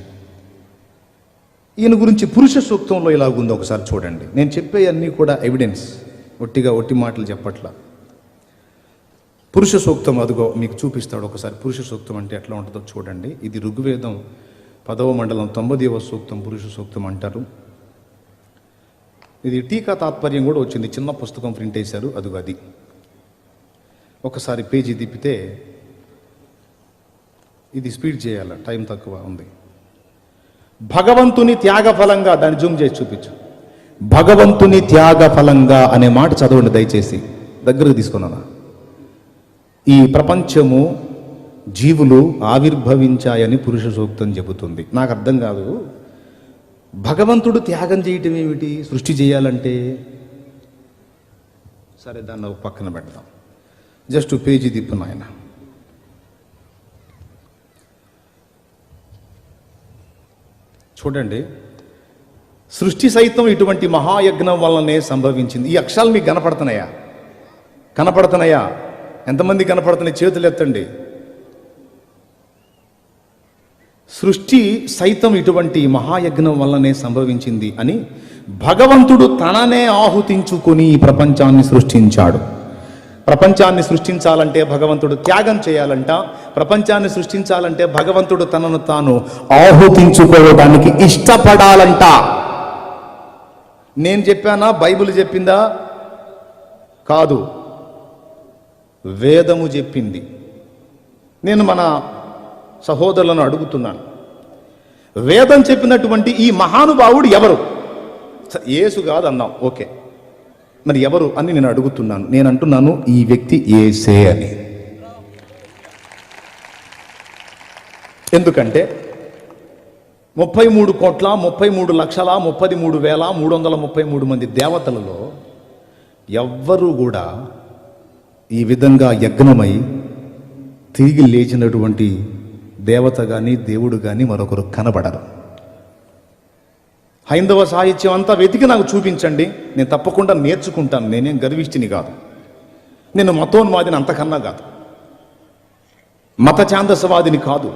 ఈయన గురించి పురుష సూక్తంలో ఇలాగుందో ఒకసారి చూడండి. నేను చెప్పే అన్నీ కూడా ఎవిడెన్స్, ఒట్టి మాటలు చెప్పట్లా. పురుష సూక్తం అదిగో మీకు చూపిస్తాడు ఒకసారి. పురుష సూక్తం అంటే ఎట్లా ఉంటుందో చూడండి. ఇది ఋగ్వేదం 10వ మండలం 90వ సూక్తం పురుష సూక్తం అంటారు. ఇది టీకా తాత్పర్యం కూడా వచ్చింది, చిన్న పుస్తకం ప్రింట్ వేశారు. అదిగో అది ఒకసారి పేజీ తిప్పితే, ఇది స్పీడ్ చేయాల, టైం తక్కువ ఉంది. భగవంతుని త్యాగ ఫలంగా, దాన్ని జూమ్ చేసి చూపించు. భగవంతుని త్యాగ ఫలంగా అనే మాట చదవండి దయచేసి, దగ్గరకు తీసుకున్నాను. ఈ ప్రపంచము జీవులు ఆవిర్భవించాయని పురుష సూక్తం చెబుతుంది. నాకు అర్థం కాదు, భగవంతుడు త్యాగం చేయటం ఏమిటి సృష్టి చేయాలంటే? సరే, దాన్ని ఒక పక్కన పెడదాం. జస్ట్ పేజీ తిప్పు నాయన. చూడండి, సృష్టి సైతం ఇటువంటి మహాయజ్ఞం వల్లనే సంభవించింది. ఈ అక్షరాలు మీకు కనపడుతున్నాయా? కనపడుతున్నాయా? ఎంతమంది కనపడుతున్నాయి? చేతులు ఎత్తండి. సృష్టి సైతం ఇటువంటి మహాయజ్ఞం వల్లనే సంభవించింది అని భగవంతుడు తననే ఆహుతించుకొని ఈ ప్రపంచాన్ని సృష్టించాడు. ప్రపంచాన్ని సృష్టించాలంటే భగవంతుడు త్యాగం చేయాలంట. ప్రపంచాన్ని సృష్టించాలంటే భగవంతుడు తనను తాను ఆహుతించుకోవడానికి ఇష్టపడాలంట. నేను చెప్పానా? బైబిల్ చెప్పిందా? కాదు, వేదము చెప్పింది. నేను మన సహోదరులను అడుగుతున్నాను, వేదం చెప్పినటువంటి ఈ మహానుభావుడు ఎవరు? యేసు కాదు అన్నాం, ఓకే, మరి ఎవరు అని నేను అడుగుతున్నాను. నేను అంటున్నాను, ఈ వ్యక్తి యేసే అని. ఎందుకంటే 33,33,33,333 మంది దేవతలలో ఎవ్వరూ కూడా ఈ విధంగా యజ్ఞమై తిరిగి లేచినటువంటి దేవత కానీ దేవుడు కానీ మరొకరు కనబడరు. హైందవ సాహిత్యం అంతా వెతికి నాకు చూపించండి, నేను తప్పకుండా నేర్చుకుంటాను. నేనేం గర్విష్ఠిని కాదు, నేను మతోన్మాదిని అంతకన్నా కాదు, మత ఛాందసవాదిని కాదు,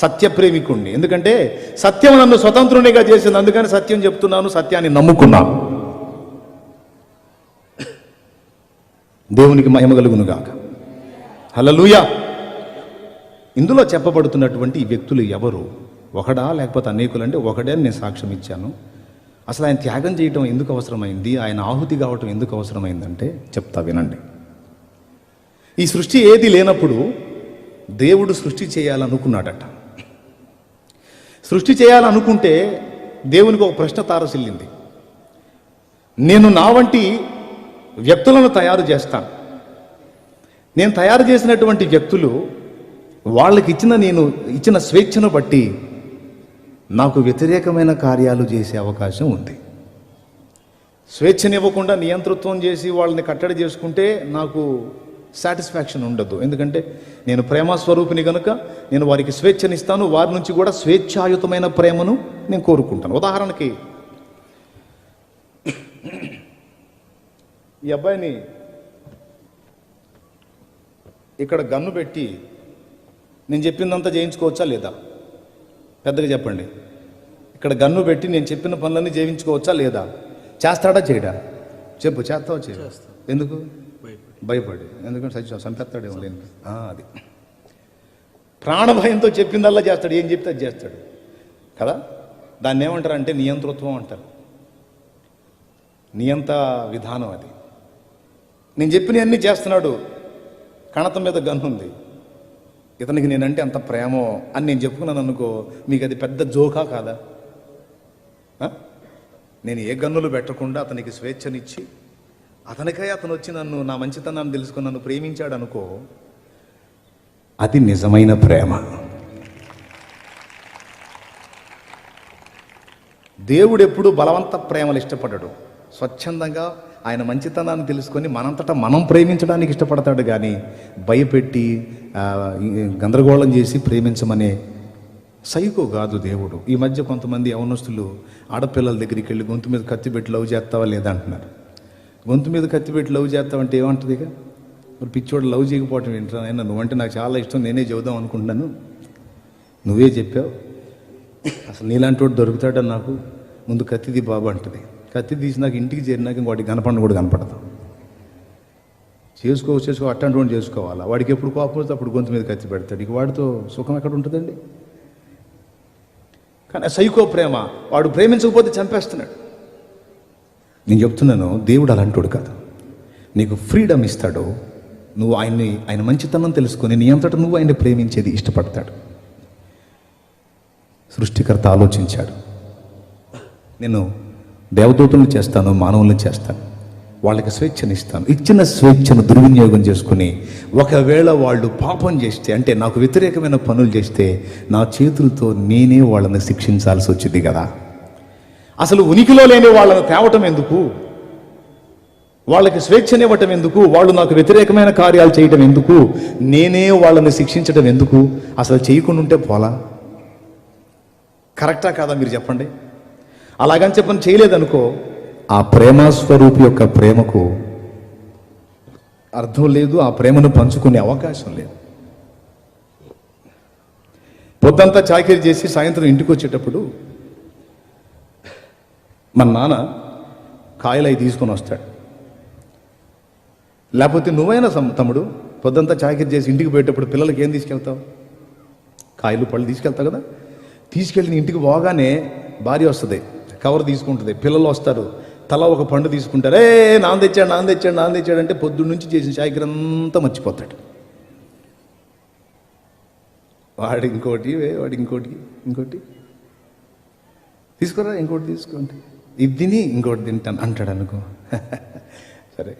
సత్యప్రేమికుణ్ణి. ఎందుకంటే సత్యం నన్ను స్వతంత్రునిగా చేసింది, అందుకని సత్యం చెప్తున్నాను, సత్యాన్ని నమ్ముకున్నాను. దేవునికి మహిమ కలుగును గాక. హల్లెలూయా. ఇందులో చెప్పబడుతున్నటువంటి ఈ వ్యక్తులు ఎవరు? ఒకడా లేకపోతే అనేకులు అంటే ఒకడే అని నేను సాక్ష్యం ఇచ్చాను. అసలు ఆయన త్యాగం చేయటం ఎందుకు అవసరమైంది, ఆయన ఆహుతి కావటం ఎందుకు అవసరమైందంటే చెప్తా వినండి. ఈ సృష్టి ఏది లేనప్పుడు దేవుడు సృష్టి చేయాలనుకున్నాడట. సృష్టి చేయాలనుకుంటే దేవునికి ఒక ప్రశ్న తారసిల్లింది. నేను నా వంటి వ్యక్తులను తయారు చేస్తాను. నేను తయారు చేసినటువంటి వ్యక్తులు వాళ్ళకి నేను ఇచ్చిన స్వేచ్ఛను బట్టి నాకు వ్యతిరేకమైన కార్యాలు చేసే అవకాశం ఉంది. స్వేచ్ఛనివ్వకుండా నియంతృత్వం చేసి వాళ్ళని కట్టడి చేసుకుంటే నాకు సాటిస్ఫాక్షన్ ఉండదు. ఎందుకంటే నేను ప్రేమస్వరూపిని కనుక నేను వారికి స్వేచ్ఛనిస్తాను, వారి నుంచి కూడా స్వేచ్ఛాయుతమైన ప్రేమను నేను కోరుకుంటాను. ఉదాహరణకి ఈ అబ్బాయిని ఇక్కడ గన్ను పెట్టి నేను చెప్పిందంతా చేయించుకోవచ్చా లేదా? పెద్దగా చెప్పండి. ఇక్కడ గన్ను పెట్టి నేను చెప్పిన పనులన్నీ చేయించుకోవచ్చా లేదా? చేస్తాడా చేయడా? చెప్పు, చేస్తావా చేయడా? ఎందుకు భయపడి? ఎందుకంటే చంపేస్తాడేమో లేని అది ప్రాణభయంతో చెప్పిందల్లా చేస్తాడు, ఏం చెప్తే అది చేస్తాడు కదా. దాన్ని ఏమంటారు అంటే నియంతృత్వం అంటారు, నియంత విధానం అది. నేను చెప్పినవన్నీ చేస్తున్నాడు, కణతం మీద గన్ను ఉంది, ఇతనికి నేనంటే అంత ప్రేమో అని నేను చెప్పుకున్నాను అనుకో, మీకు అది పెద్ద జోకా కాదా? నేను ఏ గన్నులు పెట్టకుండా అతనికి స్వేచ్ఛనిచ్చి అతనికై అతను వచ్చి నన్ను నా మంచితనాన్ని తెలుసుకుని నన్ను ప్రేమించాడు అనుకో, అది నిజమైన ప్రేమ. దేవుడు ఎప్పుడు బలవంత ప్రేమలు ఇష్టపడడు. స్వచ్ఛందంగా ఆయన మంచితనాన్ని తెలుసుకొని మనంతటా మనం ప్రేమించడానికి ఇష్టపడతాడు, కానీ భయపెట్టి గందరగోళం చేసి ప్రేమించమనే సైకో కాదు దేవుడు. ఈ మధ్య కొంతమంది యవనస్తులు ఆడపిల్లల దగ్గరికి వెళ్ళి గొంతు మీద కత్తి పెట్టి లవ్ చేస్తావా లేదా అంటున్నారు. గొంతు మీద కత్తి పెట్టి లవ్ చేస్తావంటే ఏమంటుంది? ఇక మరి పిచ్చోడు లవ్ చేయకపోవటం ఏంట్రా నాయన, నువ్వంటే నాకు చాలా ఇష్టం, నేనే చెబుదాం అనుకుంటున్నాను, నువ్వే చెప్పావు, అసలు నీలాంటి వాడు దొరుకుతాడని నాకు. ముందు కత్తిది బాబు అంటది. కత్తి తీసి నాకు ఇంటికి చేరినాక ఇంకోటి కనపడిన కూడా కనపడతాం. చేసుకో అట్లాంటి వాడిని చేసుకోవాలా. వాడికి ఎప్పుడు కోపం వస్తే అప్పుడు గొంతు మీద కత్తి పెడతాడు. ఇక వాడితో సుఖం ఎక్కడ ఉంటుందండి? కానీ సైకో ప్రేమ, వాడు ప్రేమించకపోతే చంపేస్తున్నాడు. నేను చెప్తున్నాను, దేవుడు అలాంటోడు కాదు. నీకు ఫ్రీడమ్ ఇస్తాడు, నువ్వు ఆయన మంచితనం తెలుసుకొని నీ అంతటా నువ్వు ఆయన్ని ప్రేమించేది ఇష్టపడతాడు. సృష్టికర్త ఆలోచించాడు, నేను దేవదూతలను చేస్తాను, మానవులను చేస్తాను, వాళ్ళకి స్వేచ్ఛను ఇస్తాను. ఇచ్చిన స్వేచ్ఛను దుర్వినియోగం చేసుకుని ఒకవేళ వాళ్ళు పాపం చేస్తే, అంటే నాకు వ్యతిరేకమైన పనులు చేస్తే, నా చేతులతో నేనే వాళ్ళని శిక్షించాల్సి వచ్చింది కదా. అసలు ఉనికిలో లేని వాళ్ళని తేవటం ఎందుకు? వాళ్ళకి స్వేచ్ఛనివ్వటం ఎందుకు? వాళ్ళు నాకు వ్యతిరేకమైన కార్యాలు చేయటం ఎందుకు? నేనే వాళ్ళని శిక్షించడం ఎందుకు? అసలు చేయకుండా ఉంటే పోలా? కరెక్టా కాదా మీరు చెప్పండి? అలాగని చెప్పని చేయలేదనుకో, ఆ ప్రేమస్వరూపి యొక్క ప్రేమకు అర్థం లేదు, ఆ ప్రేమను పంచుకునే అవకాశం లేదు. పొద్దంతా చాకిరీ చేసి సాయంత్రం ఇంటికి వచ్చేటప్పుడు మన నాన్న కాయలు అవి తీసుకొని వస్తాడు. లేకపోతే నువ్వైనా తమ్ముడు పొద్దంతా చాకిరీ చేసి ఇంటికి పోయేటప్పుడు పిల్లలకి ఏం తీసుకెళ్తావు? కాయలు పళ్ళు తీసుకెళ్తావు కదా. తీసుకెళ్ళి ఇంటికి పోగానే భార్య వస్తుంది, కవర్ తీసుకుంటుంది, పిల్లలు వస్తారు, తల ఒక పండు తీసుకుంటారు. నాన్న తెచ్చాడు అంటే పొద్దున్న నుంచి చేసిన చాకిరీ అంతా మర్చిపోతాడు. వాడు ఇంకోటి తీసుకోరా, ఇంకోటి తీసుకోండి, ఇది తిని ఇంకోటి తింటాను అంటాడు అనుకో. సరే,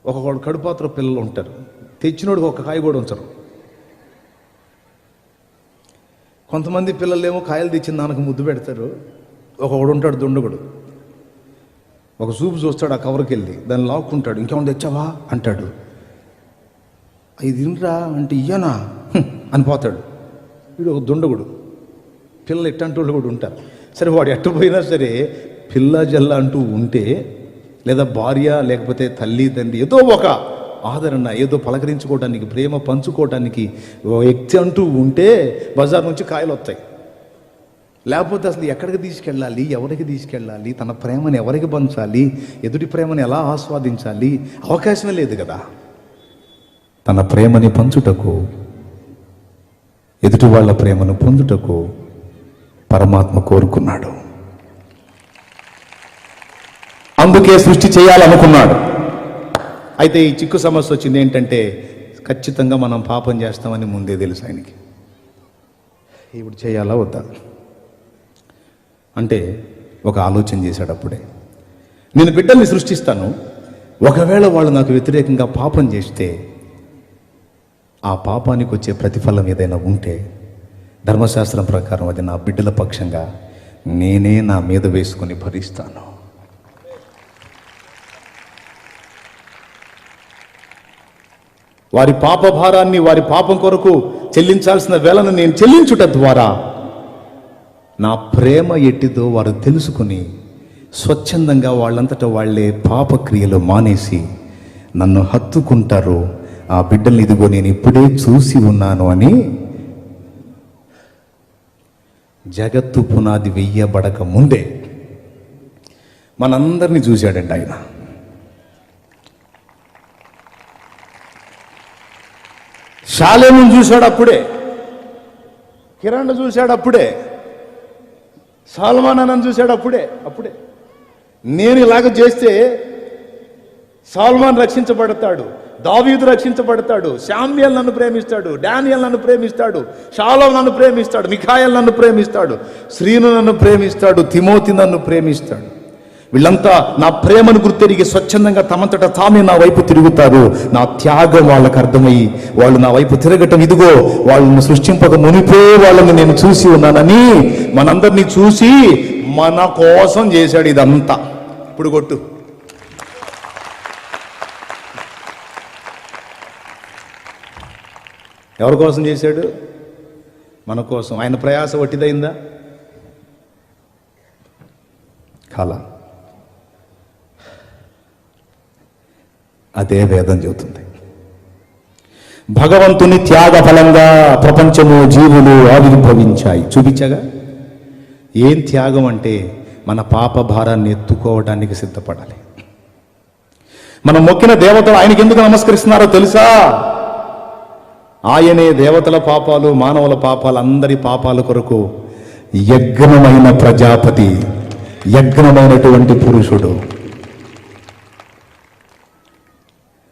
ఒకడు కడుపాత్ర పిల్లలు ఉంటారు, తెచ్చినోడికి ఒక కాయ కూడా ఉంచరు. కొంతమంది పిల్లలేమో కాయలు తెచ్చిన దానికి ముద్దు పెడతారు. ఒకడు ఉంటాడు దుండగుడు, ఒక చూపు చూస్తాడు, ఆ కవర్కి వెళ్ళి దాన్ని లాక్కుంటాడు, ఇంకేమన్నా తెచ్చావా అంటాడు. ఇది తినరా అంటే ఇయ్యనా అని పోతాడు. వీడు ఒక దుండగుడు. పిల్లలు ఎట్టంటి వాళ్ళు కూడా ఉంటారు. సరే, వాడు ఎట్టపోయినా సరే పిల్ల జల్ల అంటూ ఉంటే, లేదా భార్య లేకపోతే తల్లి తండ్రి ఏదో ఒక ఆదరణ, ఏదో పలకరించుకోవడానికి, ప్రేమ పంచుకోవడానికి వ్యక్తి అంటూ ఉంటే బజార్ నుంచి కాయలు వస్తాయి. లేకపోతే అసలు ఎక్కడికి తీసుకెళ్ళాలి, ఎవరికి తీసుకెళ్ళాలి, తన ప్రేమను ఎవరికి పంచాలి, ఎదుటి ప్రేమను ఎలా ఆస్వాదించాలి, అవకాశమే లేదు కదా. తన ప్రేమని పంచుటకు, ఎదుటి వాళ్ళ ప్రేమను పొందుటకు పరమాత్మ కోరుకున్నాడు. అందుకే సృష్టి చేయాలనుకున్నాడు. అయితే ఈ చిక్కు సమస్య వచ్చింది ఏంటంటే, ఖచ్చితంగా మనం పాపం చేస్తామని ముందే తెలుసు ఆయనకి. ఇప్పుడు చేయాలా వద్దా అంటే ఒక ఆలోచన చేశాడు. అప్పుడే నేను బిడ్డల్ని సృష్టిస్తాను, ఒకవేళ వాళ్ళు నాకు వ్యతిరేకంగా పాపం చేస్తే, ఆ పాపానికి వచ్చే ప్రతిఫలం ఏదైనా ఉంటే ధర్మశాస్త్రం ప్రకారం అది నా బిడ్డల పక్షంగా నేనే నా మీద వేసుకొని భరిస్తాను. వారి పాప భారాన్ని, వారి పాపం కొరకు చెల్లించాల్సిన వేళను నేను చెల్లించుట ద్వారా నా ప్రేమ ఎట్టిదో వారు తెలుసుకుని స్వచ్ఛందంగా వాళ్ళంతటా వాళ్ళే పాపక్రియలు మానేసి నన్ను హత్తుకుంటారు. ఆ బిడ్డల్ని ఇదిగో నేను ఇప్పుడే చూసి ఉన్నాను అని జగత్తు పునాది వెయ్యబడక ముందే మనందరినీ చూశాడండి ఆయన. షాలేమును చూశాడు అప్పుడే, కిరణ్ చూశాడు అప్పుడే, సాల్మాన్ అని చూశాడు అప్పుడే. నేను ఇలాగ చేస్తే సాల్మాన్ రక్షించబడతాడు, దావీదు రక్షించబడతాడు, శామ్యూయల్ నన్ను ప్రేమిస్తాడు, డానియల్ నన్ను ప్రేమిస్తాడు, షాలోమ్ నన్ను ప్రేమిస్తాడు, మిఖాయేల్ నన్ను ప్రేమిస్తాడు, శ్రీను నన్ను ప్రేమిస్తాడు, తిమోతి నన్ను ప్రేమిస్తాడు. వీళ్ళంతా నా ప్రేమను గుర్తెరిగి స్వచ్ఛందంగా తమంతట తామే నా వైపు తిరుగుతారు. నా త్యాగం వాళ్ళకు అర్థమయ్యి వాళ్ళు నా వైపు తిరగటం, ఇదిగో వాళ్ళని సృష్టింపక మునిపే వాళ్ళని నేను చూసి ఉన్నానని మనందరినీ చూసి మన కోసం చేశాడు ఇదంతా. ఇప్పుడు కొట్టు. ఎవరి కోసం చేశాడు? మన కోసం. ఆయన ప్రయాస వట్టిదైందా? కాలా. అదే వేదం చెబుతుంది. భగవంతుని త్యాగ ఫలంగా ప్రపంచము జీవులు ఆవిర్భవించాయి. చూపించగా ఏం త్యాగం అంటే మన పాప భారాన్ని ఎత్తుకోవడానికి సిద్ధపడాలి. మనం మొక్కిన దేవతలు ఆయనకి ఎందుకు నమస్కరిస్తున్నారో తెలుసా? ఆయనే దేవతల పాపాలు, మానవుల పాపాలు, అందరి పాపాల కొరకు యజ్ఞమైన ప్రజాపతి, యజ్ఞమైనటువంటి పురుషుడు.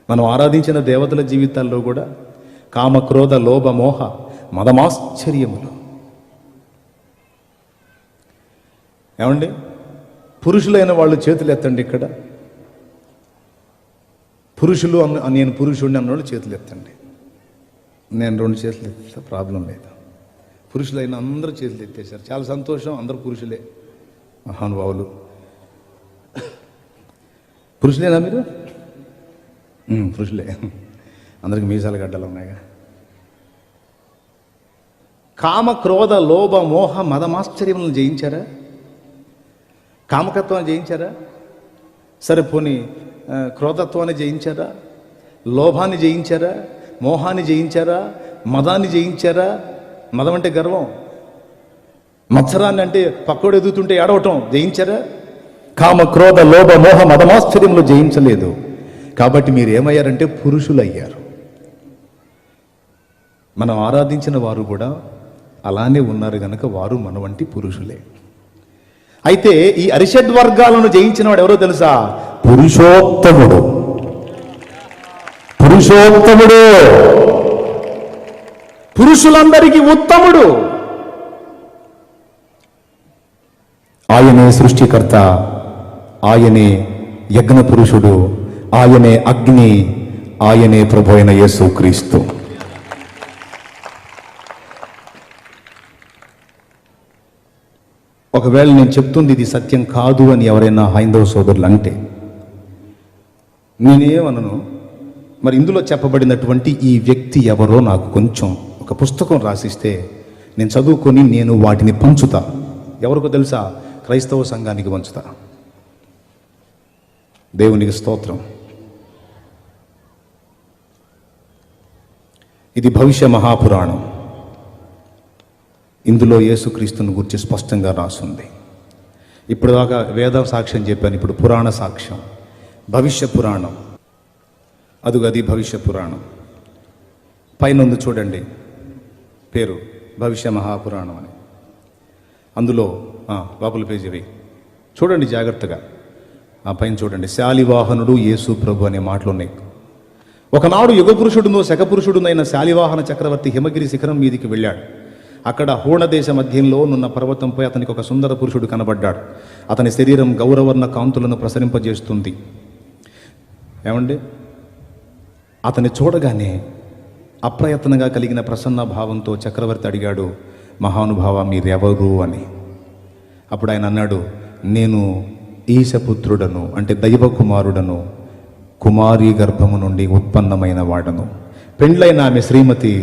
మనం ఆరాధించిన దేవతల జీవితాల్లో కూడా కామ, క్రోధ, లోభ, మోహ, మదమాశ్చర్యములు. ఏమండి, పురుషులైన వాళ్ళు చేతులు ఎత్తండి. ఇక్కడ పురుషులు నేను పురుషుడిని అన్నవాళ్ళు చేతులు ఎత్తండి. నేను 2 చేతులు ఎత్తే ప్రాబ్లం లేదు. పురుషులైన అందరూ చేతులు ఎత్తేసారు. చాలా సంతోషం. అందరూ పురుషులే, మహానుభావులు. పురుషులేనా మీరు? పురుషులే. అందరికి మీసాల గడ్డలు ఉన్నాయిగా. కామ, క్రోధ, లోభ, మోహ, మదమాశ్చర్యములను జయించారా? కామకత్వాన్ని జయించారా? సరే పోనీ క్రోధత్వాన్ని జయించారా? లోభాన్ని జయించారా? మోహాన్ని జయించారా? మదాన్ని జయించారా? మదం అంటే గర్వం, మత్సరాన్ని అంటే పక్కోడు ఎదుగుతుంటే ఏడవటం జయించారా? కామ, క్రోధ, లోభ, మోహ, మదమాశ్చర్యములు జయించలేదు. కాబట్టి మీరు ఏమయ్యారంటే పురుషులు అయ్యారు. మనం ఆరాధించిన వారు కూడా అలానే ఉన్నారు గనక వారు మన వంటి పురుషులే. అయితే ఈ అరిషడ్ వర్గాలను జయించిన వాడు ఎవరో తెలుసా? పురుషోత్తముడు. పురుషోత్తముడు, పురుషులందరికీ ఉత్తముడు. ఆయనే సృష్టికర్త, ఆయనే యజ్ఞ పురుషుడు, ఆయనే అగ్ని, ఆయనే ప్రభు అయిన యేసుక్రీస్తు. ఒకవేళ నేను చెప్తుంది ఇది సత్యం కాదు అని ఎవరైనా హైందవ సోదరులు అంటే నేనేమనను. మరి ఇందులో చెప్పబడినటువంటి ఈ వ్యక్తి ఎవరో నాకు కొంచెం ఒక పుస్తకం రాసిస్తే నేను చదువుకొని నేను వాటిని పంచుతా. ఎవరికో తెలుసా? క్రైస్తవ సంఘానికి పంచుతా. దేవునికి స్తోత్రం. ఇది భవిష్య మహాపురాణం. ఇందులో యేసుక్రీస్తుని గురించి స్పష్టంగా రాసుంది. ఇప్పుడు దాకా వేద సాక్ష్యం చెప్పాను, ఇప్పుడు పురాణ సాక్ష్యం, భవిష్య పురాణం. అది భవిష్య పురాణం. పైన ఉంది చూడండి, పేరు భవిష్య మహాపురాణం అని. అందులో లోపల పేజీ చూడండి జాగ్రత్తగా. ఆ పైన చూడండి, శాలివాహనుడు యేసు ప్రభు అనే మాటలు ఉన్నాయి. ఒకనాడు యుగపురుషుడును శకపురుషుడునైన శాలివాహన చక్రవర్తి హిమగిరి శిఖరం మీదికి వెళ్ళాడు. అక్కడ హోణదేశ మధ్యంలో నున్న పర్వతంపై అతనికి ఒక సుందర పురుషుడు కనబడ్డాడు. అతని శరీరం గౌరవర్ణ కాంతులను ప్రసరింపజేస్తుంది. ఏమండి, అతన్ని చూడగానే అప్రయత్నంగా కలిగిన ప్రసన్న భావంతో చక్రవర్తి అడిగాడు, మహానుభావ మీరెవరు అని. అప్పుడు ఆయన అన్నాడు, నేను ఈశపుత్రుడను, అంటే దైవ కుమారుడను, కుమారి గర్భము నుండి ఉత్పన్నమైన వాడను. పెండ్లైన ఆమె శ్రీమతి,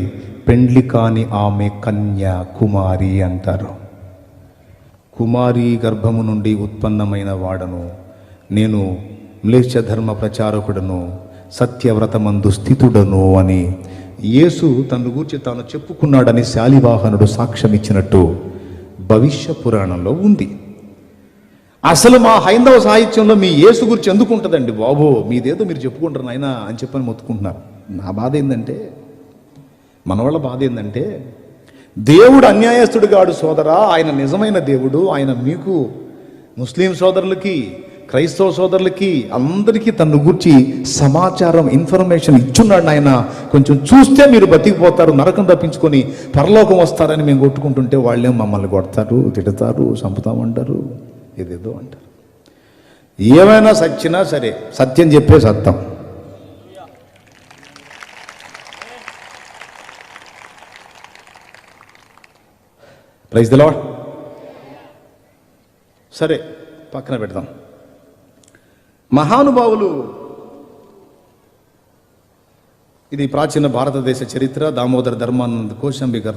పెండ్లి కాని ఆమె కన్య కుమారి అంటారు. కుమారి గర్భము నుండి ఉత్పన్నమైన వాడను, నేను మ్లేచ్ఛ ధర్మ ప్రచారకుడను, సత్యవ్రతమందు స్థితుడను అని యేసు తను గూర్చి తాను చెప్పుకున్నాడని శాలివాహనుడు సాక్ష్యం ఇచ్చినట్టు భవిష్య పురాణంలో ఉంది. అసలు మా హైందవ సాహిత్యంలో మీ యేసు గురించి ఎందుకు ఉంటుందండి బాబు? మీదేదో మీరు చెప్పుకుంటారు నాయనా అని చెప్పని మొత్తుకుంటున్నారు. నా బాధ ఏంటంటే, మనవాళ్ళ బాధ ఏంటంటే, దేవుడు అన్యాయస్తుడు కాడు సోదరా, ఆయన నిజమైన దేవుడు. ఆయన మీకు ముస్లిం సోదరులకి, క్రైస్తవ సోదరులకి, అందరికీ తన గురించి సమాచారం, ఇన్ఫర్మేషన్ ఇచ్చున్నాడు. ఆయన కొంచెం చూస్తే మీరు బతికిపోతారు, నరకం తప్పించుకొని పరలోకం వస్తారని మేము కొట్టుకుంటుంటే వాళ్ళేం మమ్మల్ని కొడతారు, తిడతారు, చంపుతామంటారు, ఏదేదో అంటారు. ఏమైనా సచ్చినా సరే సత్యం చెప్పే సత్యం. Praise the lord. సరే పక్కన పెడదాం. మహానుభావులు, ఇది ప్రాచీన భారతదేశ చరిత్ర. దామోదర ధర్మానంద కోశంబి గారు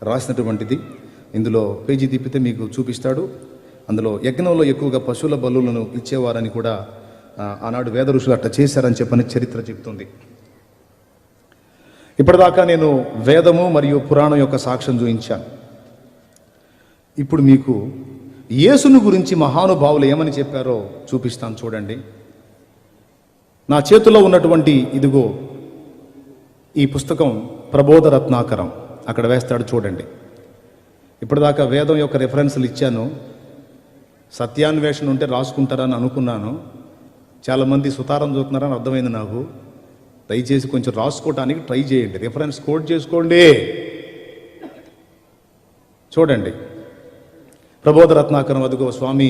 రాసినటువంటిది. ఇందులో పేజీ తిప్పితే మీకు చూపిస్తాడు. అందులో యజ్ఞంలో ఎక్కువగా పశువుల బలులను ఇచ్చేవారని కూడా ఆనాడు వేద ఋషులు అట్లా చేశారని చెప్పని చరిత్ర చెప్తుంది. ఇప్పటిదాకా నేను వేదము మరియు పురాణం యొక్క సాక్ష్యం చూపించాను. ఇప్పుడు మీకు యేసును గురించి మహానుభావులు ఏమని చెప్పారో చూపిస్తాను చూడండి. నా చేతిలో ఉన్నటువంటి ఇదిగో ఈ పుస్తకం ప్రబోధ రత్నాకరం, అక్కడ వేస్తాడు చూడండి. ఇప్పటిదాకా వేదం యొక్క రెఫరెన్స్లు ఇచ్చాను. సత్యాన్వేషణ ఉంటే రాసుకుంటారని అనుకున్నాను. చాలామంది సుతారం చూస్తున్నారని అర్థమైంది నాకు. దయచేసి కొంచెం రాసుకోవటానికి ట్రై చేయండి, రిఫరెన్స్ కోడ్ చేసుకోండి. చూడండి ప్రబోధ రత్నాకరం, అదిగో స్వామి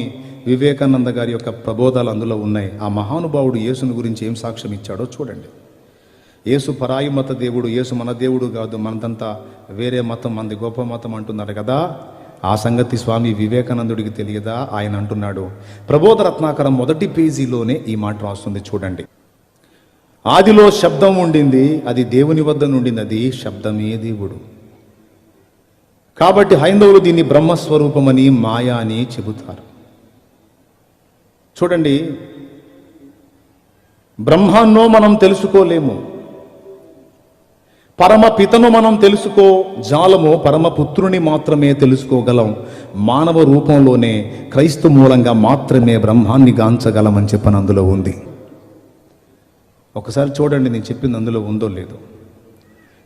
వివేకానంద గారి యొక్క ప్రబోధాలు అందులో ఉన్నాయి. ఆ మహానుభావుడు యేసుని గురించి ఏం సాక్ష్యం ఇచ్చాడో చూడండి. యేసు పరాయి మత దేవుడు, యేసు మన దేవుడు కాదు, మనదంతా వేరే మతం, మనది గొప్ప మతం అంటున్నారు కదా. ఆ సంగతి స్వామి వివేకానందుడికి తెలియదా? ఆయన అంటున్నాడు. ప్రబోధ రత్నాకరం మొదటి పేజీలోనే ఈ మాట రాస్తుంది చూడండి. ఆదిలో శబ్దం ఉండింది, అది దేవుని వద్ద నుండింది, అది శబ్దమే దేవుడు. కాబట్టి హైందవులు దీన్ని బ్రహ్మస్వరూపమని మాయా అని చెబుతారు. చూడండి, బ్రహ్మాన్నో మనం తెలుసుకోలేము, పరమపితను మనం తెలుసుకో జాలము, పరమపుత్రుని మాత్రమే తెలుసుకోగలం. మానవ రూపంలోనే క్రైస్తు మూలంగా మాత్రమే బ్రహ్మాన్ని గాంచగలమని చెప్పని అందులో ఉంది. ఒకసారి చూడండి నేను చెప్పింది అందులో ఉందో లేదో.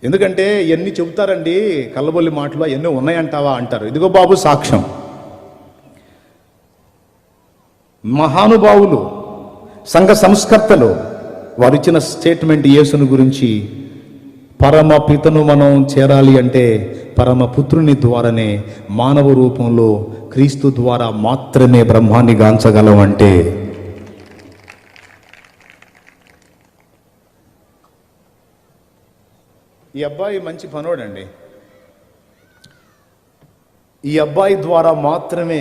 ఎందుకంటే ఎన్ని చెబుతారండి కల్లబొల్లి మాటలు, ఎన్నో ఉన్నాయంటావా అంటారు. ఇదిగో బాబు సాక్ష్యం. మహానుభావులు, సంఘ సంస్కర్తలు వారు ఇచ్చిన స్టేట్మెంట్ యేసును గురించి, పరమపితను మనం చేరాలి అంటే పరమపుత్రుని ద్వారానే, మానవ రూపంలో క్రీస్తు ద్వారా మాత్రమే బ్రహ్మాన్ని గాంచగలం. అంటే ఈ అబ్బాయి మంచి పనోడండి. ఈ అబ్బాయి ద్వారా మాత్రమే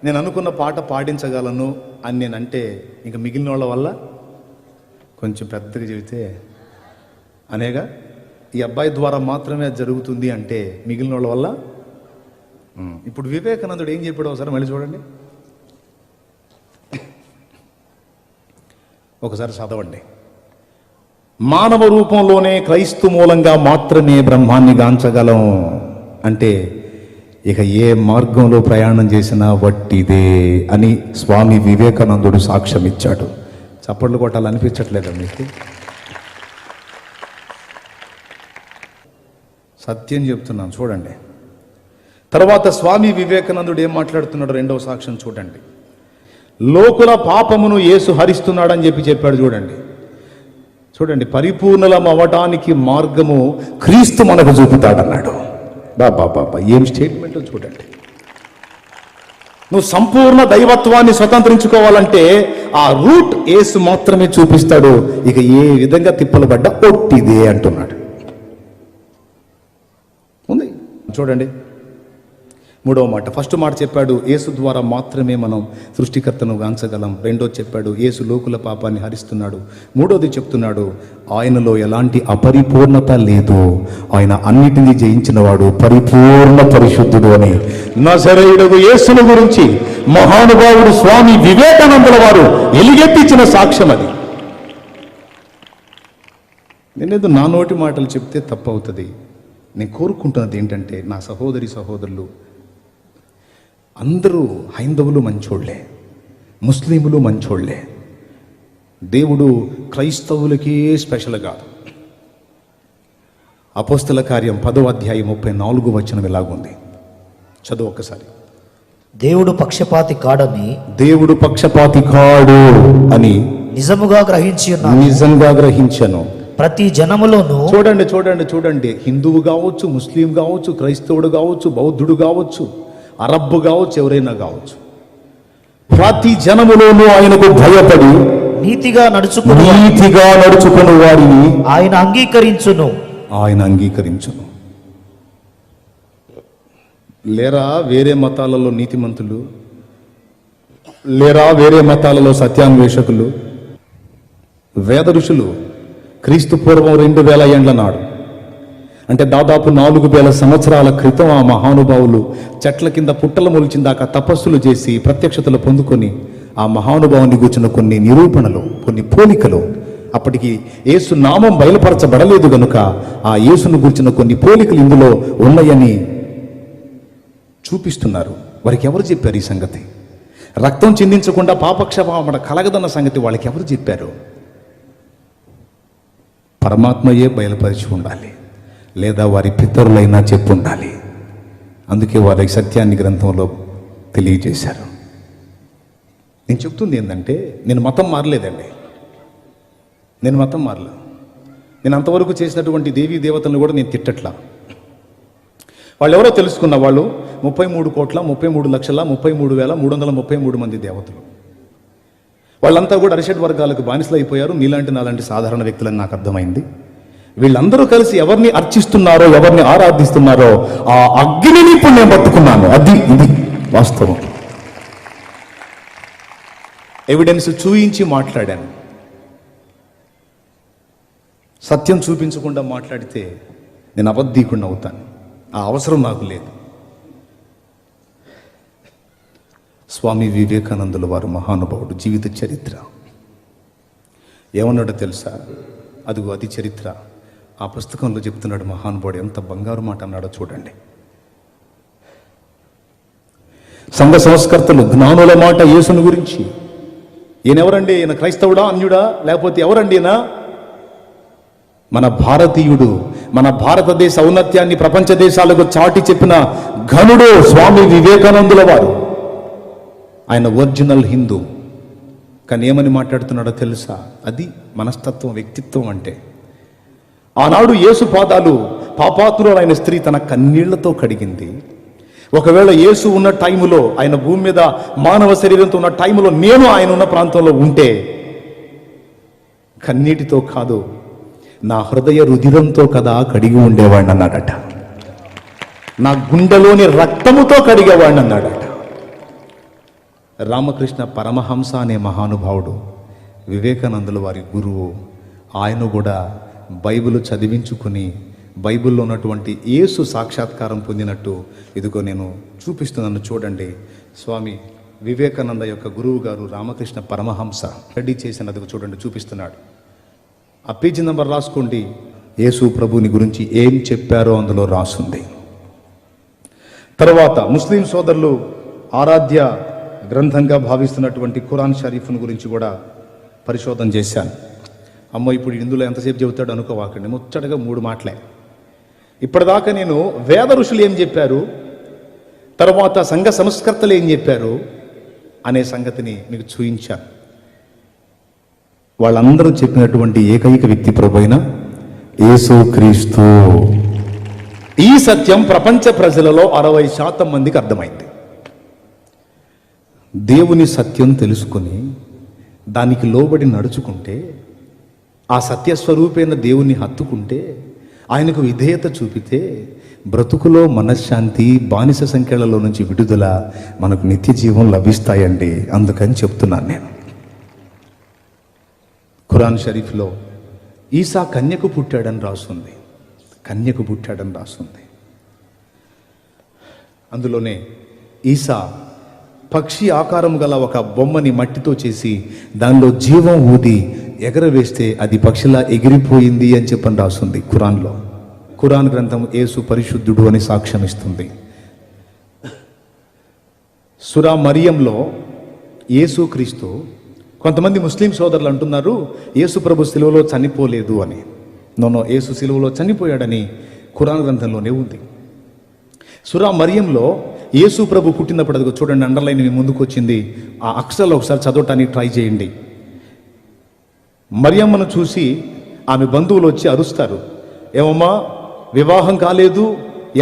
నేను అనుకున్న పాట పాడించగలను అని నేనంటే, ఇంక మిగిలిన వాళ్ళ వల్ల కొంచెం పెద్దగా చెబితే అనేగా, ఈ అబ్బాయి ద్వారా మాత్రమే జరుగుతుంది అంటే మిగిలిన వాళ్ళ వల్ల. ఇప్పుడు వివేకానందుడు ఏం చెప్పాడు ఒకసారి మళ్ళీ చూడండి, ఒకసారి చదవండి. మానవ రూపంలోనే క్రైస్తు మూలంగా మాత్రమే బ్రహ్మాన్ని గాంచగలం అంటే ఇక ఏ మార్గంలో ప్రయాణం చేసినా వట్టిదే అని స్వామి వివేకానందుడు సాక్ష్యం ఇచ్చాడు. చప్పట్లు కొట్టాలనిపించట్లేదా మీకు? సత్యం చెప్తున్నాను చూడండి. తర్వాత స్వామి వివేకానందుడు ఏం మాట్లాడుతున్నాడు రెండవ సాక్ష్యం చూడండి. లోకుల పాపమును యేసు హరిస్తున్నాడని చెప్పాడు చూడండి. చూడండి, పరిపూర్ణలం అవ్వటానికి మార్గము క్రీస్తు మనకు చూపుతాడన్నాడు. బాబా ఏం స్టేట్మెంట్ చూడండి. నువ్వు సంపూర్ణ దైవత్వాన్ని స్వతంత్రించుకోవాలంటే ఆ రూట్ యేసు మాత్రమే చూపిస్తాడు. ఇక ఏ విధంగా తిప్పలు పడ్డా ఒట్టిదే అంటున్నాడు. ఉంది చూడండి. మూడవ మాట, ఫస్ట్ మాట చెప్పాడు యేసు ద్వారా మాత్రమే మనం సృష్టికర్తను గాంచగలం. రెండోది చెప్పాడు యేసు లోకుల పాపాన్ని హరిస్తున్నాడు. మూడోది చెప్తున్నాడు ఆయనలో ఎలాంటి అపరిపూర్ణత లేదు, ఆయన అన్నిటినీ జయించిన వాడు, పరిపూర్ణ పరిశుద్ధుడు అని. నజరేయుడగు యేసును గురించి మహానుభావుడు స్వామి వివేకానందుల వారు ఎలుగెత్తించిన సాక్ష్యం అది. నేనేదో నా నోటి మాటలు చెప్తే తప్పవుతుంది. నేను కోరుకుంటున్నది ఏంటంటే, నా సహోదరి సహోదరులు అందరూ హైందవులు మంచోళ్లే, ముస్లింలు మంచోళ్లే. దేవుడు క్రైస్తవులకే స్పెషల్ కాదు. అపోస్తల కార్యం 10వ అధ్యాయం 34వ వచనం ఇలాగుంది, చదువు ఒక్కసారి. దేవుడు పక్షపాతి కాడని, దేవుడు పక్షపాతి కాడు అని నిజముగా గ్రహించను. ప్రతి జనములోను. చూడండి చూడండి చూడండి, హిందువు కావచ్చు, ముస్లిం కావచ్చు, క్రైస్తవుడు కావచ్చు, బౌద్ధుడు కావచ్చు, అరబ్బు కావచ్చు, ఎవరైనా కావచ్చు, ప్రతి జనములోనూ ఆయనకు భయపడి నీతిగా నడుచుకుని వారిని ఆయన అంగీకరించును. లేరా వేరే మతాలలో నీతిమంతులు? లేరా వేరే మతాలలో సత్యాన్వేషకులు? వేద ఋషులు క్రీస్తు పూర్వం 2000 ఏండ్ల నాడు, అంటే దాదాపు 4000 సంవత్సరాల క్రితం ఆ మహానుభావులు చెట్ల కింద పుట్టలు మొలిచిన దాకా తపస్సులు చేసి ప్రత్యక్షతలు పొందుకొని ఆ మహానుభావుని కూర్చున్న కొన్ని నిరూపణలు, కొన్ని పోలికలు అప్పటికి యేసు నామం బయలుపరచబడలేదు గనుక ఆ యేసును గురించిన కొన్ని పోలికలు ఇందులో ఉన్నాయని చూపిస్తున్నారు. వారికి ఎవరు చెప్పారు ఈ సంగతి? రక్తం చిందించకుండా పాపక్షమాపణ కలగదన్న సంగతి వాళ్ళకి ఎవరు చెప్పారు? పరమాత్మయే బయలుపరిచి ఉండాలి, లేదా వారి పితరులైనా చెప్పు ఉండాలి. అందుకే వారి సత్యాన్ని గ్రంథంలో తెలియజేశారు. నేను చెప్తుంది ఏంటంటే, నేను మతం మారలేదండి, నేను మతం మారలేదు. నేను అంతవరకు చేసినటువంటి దేవీ దేవతలను కూడా నేను తిట్టట్లా. వాళ్ళు ఎవరో తెలుసుకున్న వాళ్ళు 33,33,33,333 మంది దేవతలు. వాళ్ళంతా కూడా అరిషడ్ వర్గాలకు బానిసలు అయిపోయారు. నీలాంటి నాలాంటి సాధారణ వ్యక్తులని నాకు అర్థమైంది. వీళ్ళందరూ కలిసి ఎవరిని అర్చిస్తున్నారో, ఎవరిని ఆరాధిస్తున్నారో ఆ అగ్నిని ఇప్పుడు నేను పట్టుకున్నాను. ఇది వాస్తవం. ఎవిడెన్స్ చూయించి మాట్లాడాను. సత్యం చూపించకుండా మాట్లాడితే నేను అబద్ధీకుడిని అవుతాను. ఆ అవసరం నాకు లేదు. స్వామి వివేకానందుల వారు మహానుభావుడు. జీవిత చరిత్ర ఏమన్నాడో తెలుసా? అది చరిత్ర. ఆ పుస్తకంలో చెప్తున్నాడు మహానుభావుడు. ఎంత బంగారు మాట అన్నాడో చూడండి. సంఘ సంస్కర్తలు జ్ఞానుల మాట యేసుని గురించి, ఈయనెవరండి? ఈయన క్రైస్తవుడా, అన్యుడా, లేకపోతే ఎవరండి ఈయన? మన భారతీయుడు, మన భారతదేశ ఔన్నత్యాన్ని ప్రపంచ దేశాలకు చాటి చెప్పిన ఘనుడు స్వామి వివేకానందుల వారు. ఆయన ఒరిజినల్ హిందూ. కానీ ఏమని మాట్లాడుతున్నాడో తెలుసా? అది మనస్తత్వం, వ్యక్తిత్వం అంటే. ఆనాడు యేసు పాదాలు పాపాత్మురాలైన స్త్రీ తన కన్నీళ్లతో కడిగింది. ఒకవేళ యేసు ఉన్న టైములో, ఆయన భూమి మీద మానవ శరీరంతో ఉన్న టైములో నేను ఆయన ఉన్న ప్రాంతంలో ఉంటే కన్నీటితో కాదు, నా హృదయ రుధిరంతో కదా కడిగి ఉండేవాడిని అన్నాడట. నా గుండెలోని రక్తముతో కడిగేవాడిని అన్నాడట. రామకృష్ణ పరమహంస అనే మహానుభావుడు, వివేకానందుల వారి గురువు, ఆయన కూడా బైబిల్ చదివించుకుని బైబిల్లో ఉన్నటువంటి యేసు సాక్షాత్కారం పొందినట్టు ఇదిగో నేను చూపిస్తున్నాను చూడండి. స్వామి వివేకానంద యొక్క గురువు గారు రామకృష్ణ పరమహంస రెడీ చేసినది చూడండి, చూపిస్తున్నాడు. ఆ పేజీ నెంబర్ రాసుకోండి. యేసు ప్రభుని గురించి ఏం చెప్పారో అందులో రాసుంది. తర్వాత ముస్లిం సోదరులు ఆరాధ్య గ్రంథంగా భావిస్తున్నటువంటి ఖురాన్ షరీఫ్ను గురించి కూడా పరిశోధన చేశాను. అమ్మ ఇప్పుడు ఇందులో ఎంతసేపు చెబుతాడు అనుకోవాకండి, ముచ్చటగా 3 మాటలే. ఇప్పటిదాకా నేను వేద ఋషులు ఏం చెప్పారు, తర్వాత సంఘ సంస్కర్తలు ఏం చెప్పారు అనే సంగతిని మీకు చూయించాను. వాళ్ళందరూ చెప్పినటువంటి ఏకైక వ్యక్తి ప్రభువైన యేసుక్రీస్తు. ఈ సత్యం ప్రపంచ ప్రజలలో 60% మందికి అర్థమైంది. దేవుని సత్యం తెలుసుకొని దానికి లోబడి నడుచుకుంటే, ఆ సత్యస్వరూపైన దేవుణ్ణి హత్తుకుంటే, ఆయనకు విధేయత చూపితే బ్రతుకులో మనశ్శాంతి, బానిస సంఖ్యలలో నుంచి విడుదల, మనకు నిత్య జీవం లభిస్తాయండి. అందుకని చెప్తున్నాను నేను. ఖురాన్ షరీఫ్లో ఈసా కన్యకు పుట్టాడని రాస్తుంది. కన్యకు పుట్టాడని రాస్తుంది. అందులోనే ఈసా పక్షి ఆకారం గల ఒక బొమ్మని మట్టితో చేసి దానిలో జీవం ఊది ఎగరవేస్తే అది పక్షిలా ఎగిరిపోయింది అని చెప్పని రాస్తుంది ఖురాన్లో. ఖురాన్ గ్రంథం యేసు పరిశుద్ధుడు అని సాక్ష్యం ఇస్తుంది. సూరా మరియంలో యేసుక్రీస్తు, కొంతమంది ముస్లిం సోదరులు అంటున్నారు యేసు ప్రభు సిలువలో చనిపోలేదు అని. నోనో, యేసు సిలువలో చనిపోయాడని ఖురాన్ గ్రంథంలోనే ఉంది. సూరా మరియంలో యేసు ప్రభు పుట్టినప్పుడు, అది చూడండి అండర్లైన్ మీ ముందుకు వచ్చింది, ఆ అక్షరాలు ఒకసారి చదవటానికి ట్రై చేయండి. మరియమ్మను చూసి ఆమె బంధువులు వచ్చి అరుస్తారు, ఏమమ్మా వివాహం కాలేదు,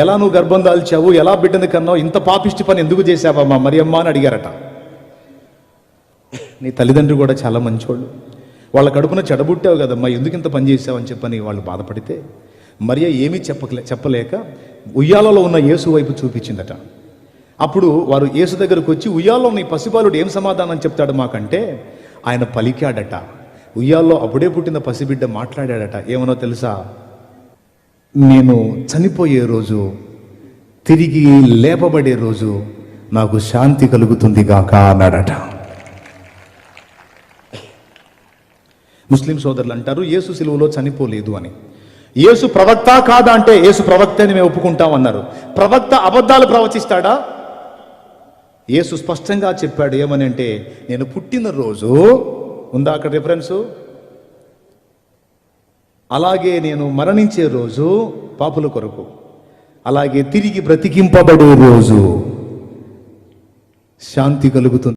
ఎలా నువ్వు గర్భం దాల్చావు, ఎలా బిడ్డని కన్నావు, ఇంత పాపిష్టి పని ఎందుకు చేశావమ్మా మరియమ్మ అని అడిగారట. నీ తల్లిదండ్రులు కూడా చాలా మంచోళ్ళు, వాళ్ళ కడుపున చెడబుట్టావు కదమ్మా, ఎందుకు ఇంత పని చేసావని చెప్పని వాళ్ళు బాధపడితే మరియ ఏమీ చెప్పలేక ఉయ్యాలలో ఉన్న యేసు వైపు చూపించిందట. అప్పుడు వారు యేసు దగ్గరకు వచ్చి, ఉయ్యాల్లో ఉన్న ఈ పసిబాలుడు ఏం సమాధానం చెప్తాడు మాకంటే, ఆయన పలికాడట. ఉయ్యాల్లో అప్పుడే పుట్టిన పసిబిడ్డ మాట్లాడాడట. ఏమనో తెలుసా? నేను చనిపోయే రోజు, తిరిగి లేపబడే రోజు నాకు శాంతి కలుగుతుంది గాక అన్నాడట. ముస్లిం సోదరులు అంటారు యేసు సిలువలో చనిపోలేదు అని. యేసు ప్రవక్త కాదా అంటే యేసు ప్రవక్త అని మేము ఒప్పుకుంటాం అన్నారు. ప్రవక్త అబద్ధాలు ప్రవచిస్తాడా? యేసు స్పష్టంగా చెప్పాడు. ఏమని అంటే, నేను పుట్టినరోజు ఉందా అక్కడ రిఫరెన్సు, అలాగే నేను మరణించే రోజు పాపుల కొరకు, అలాగే తిరిగి బ్రతికింపబడే రోజు శాంతి కలుగుతుంది.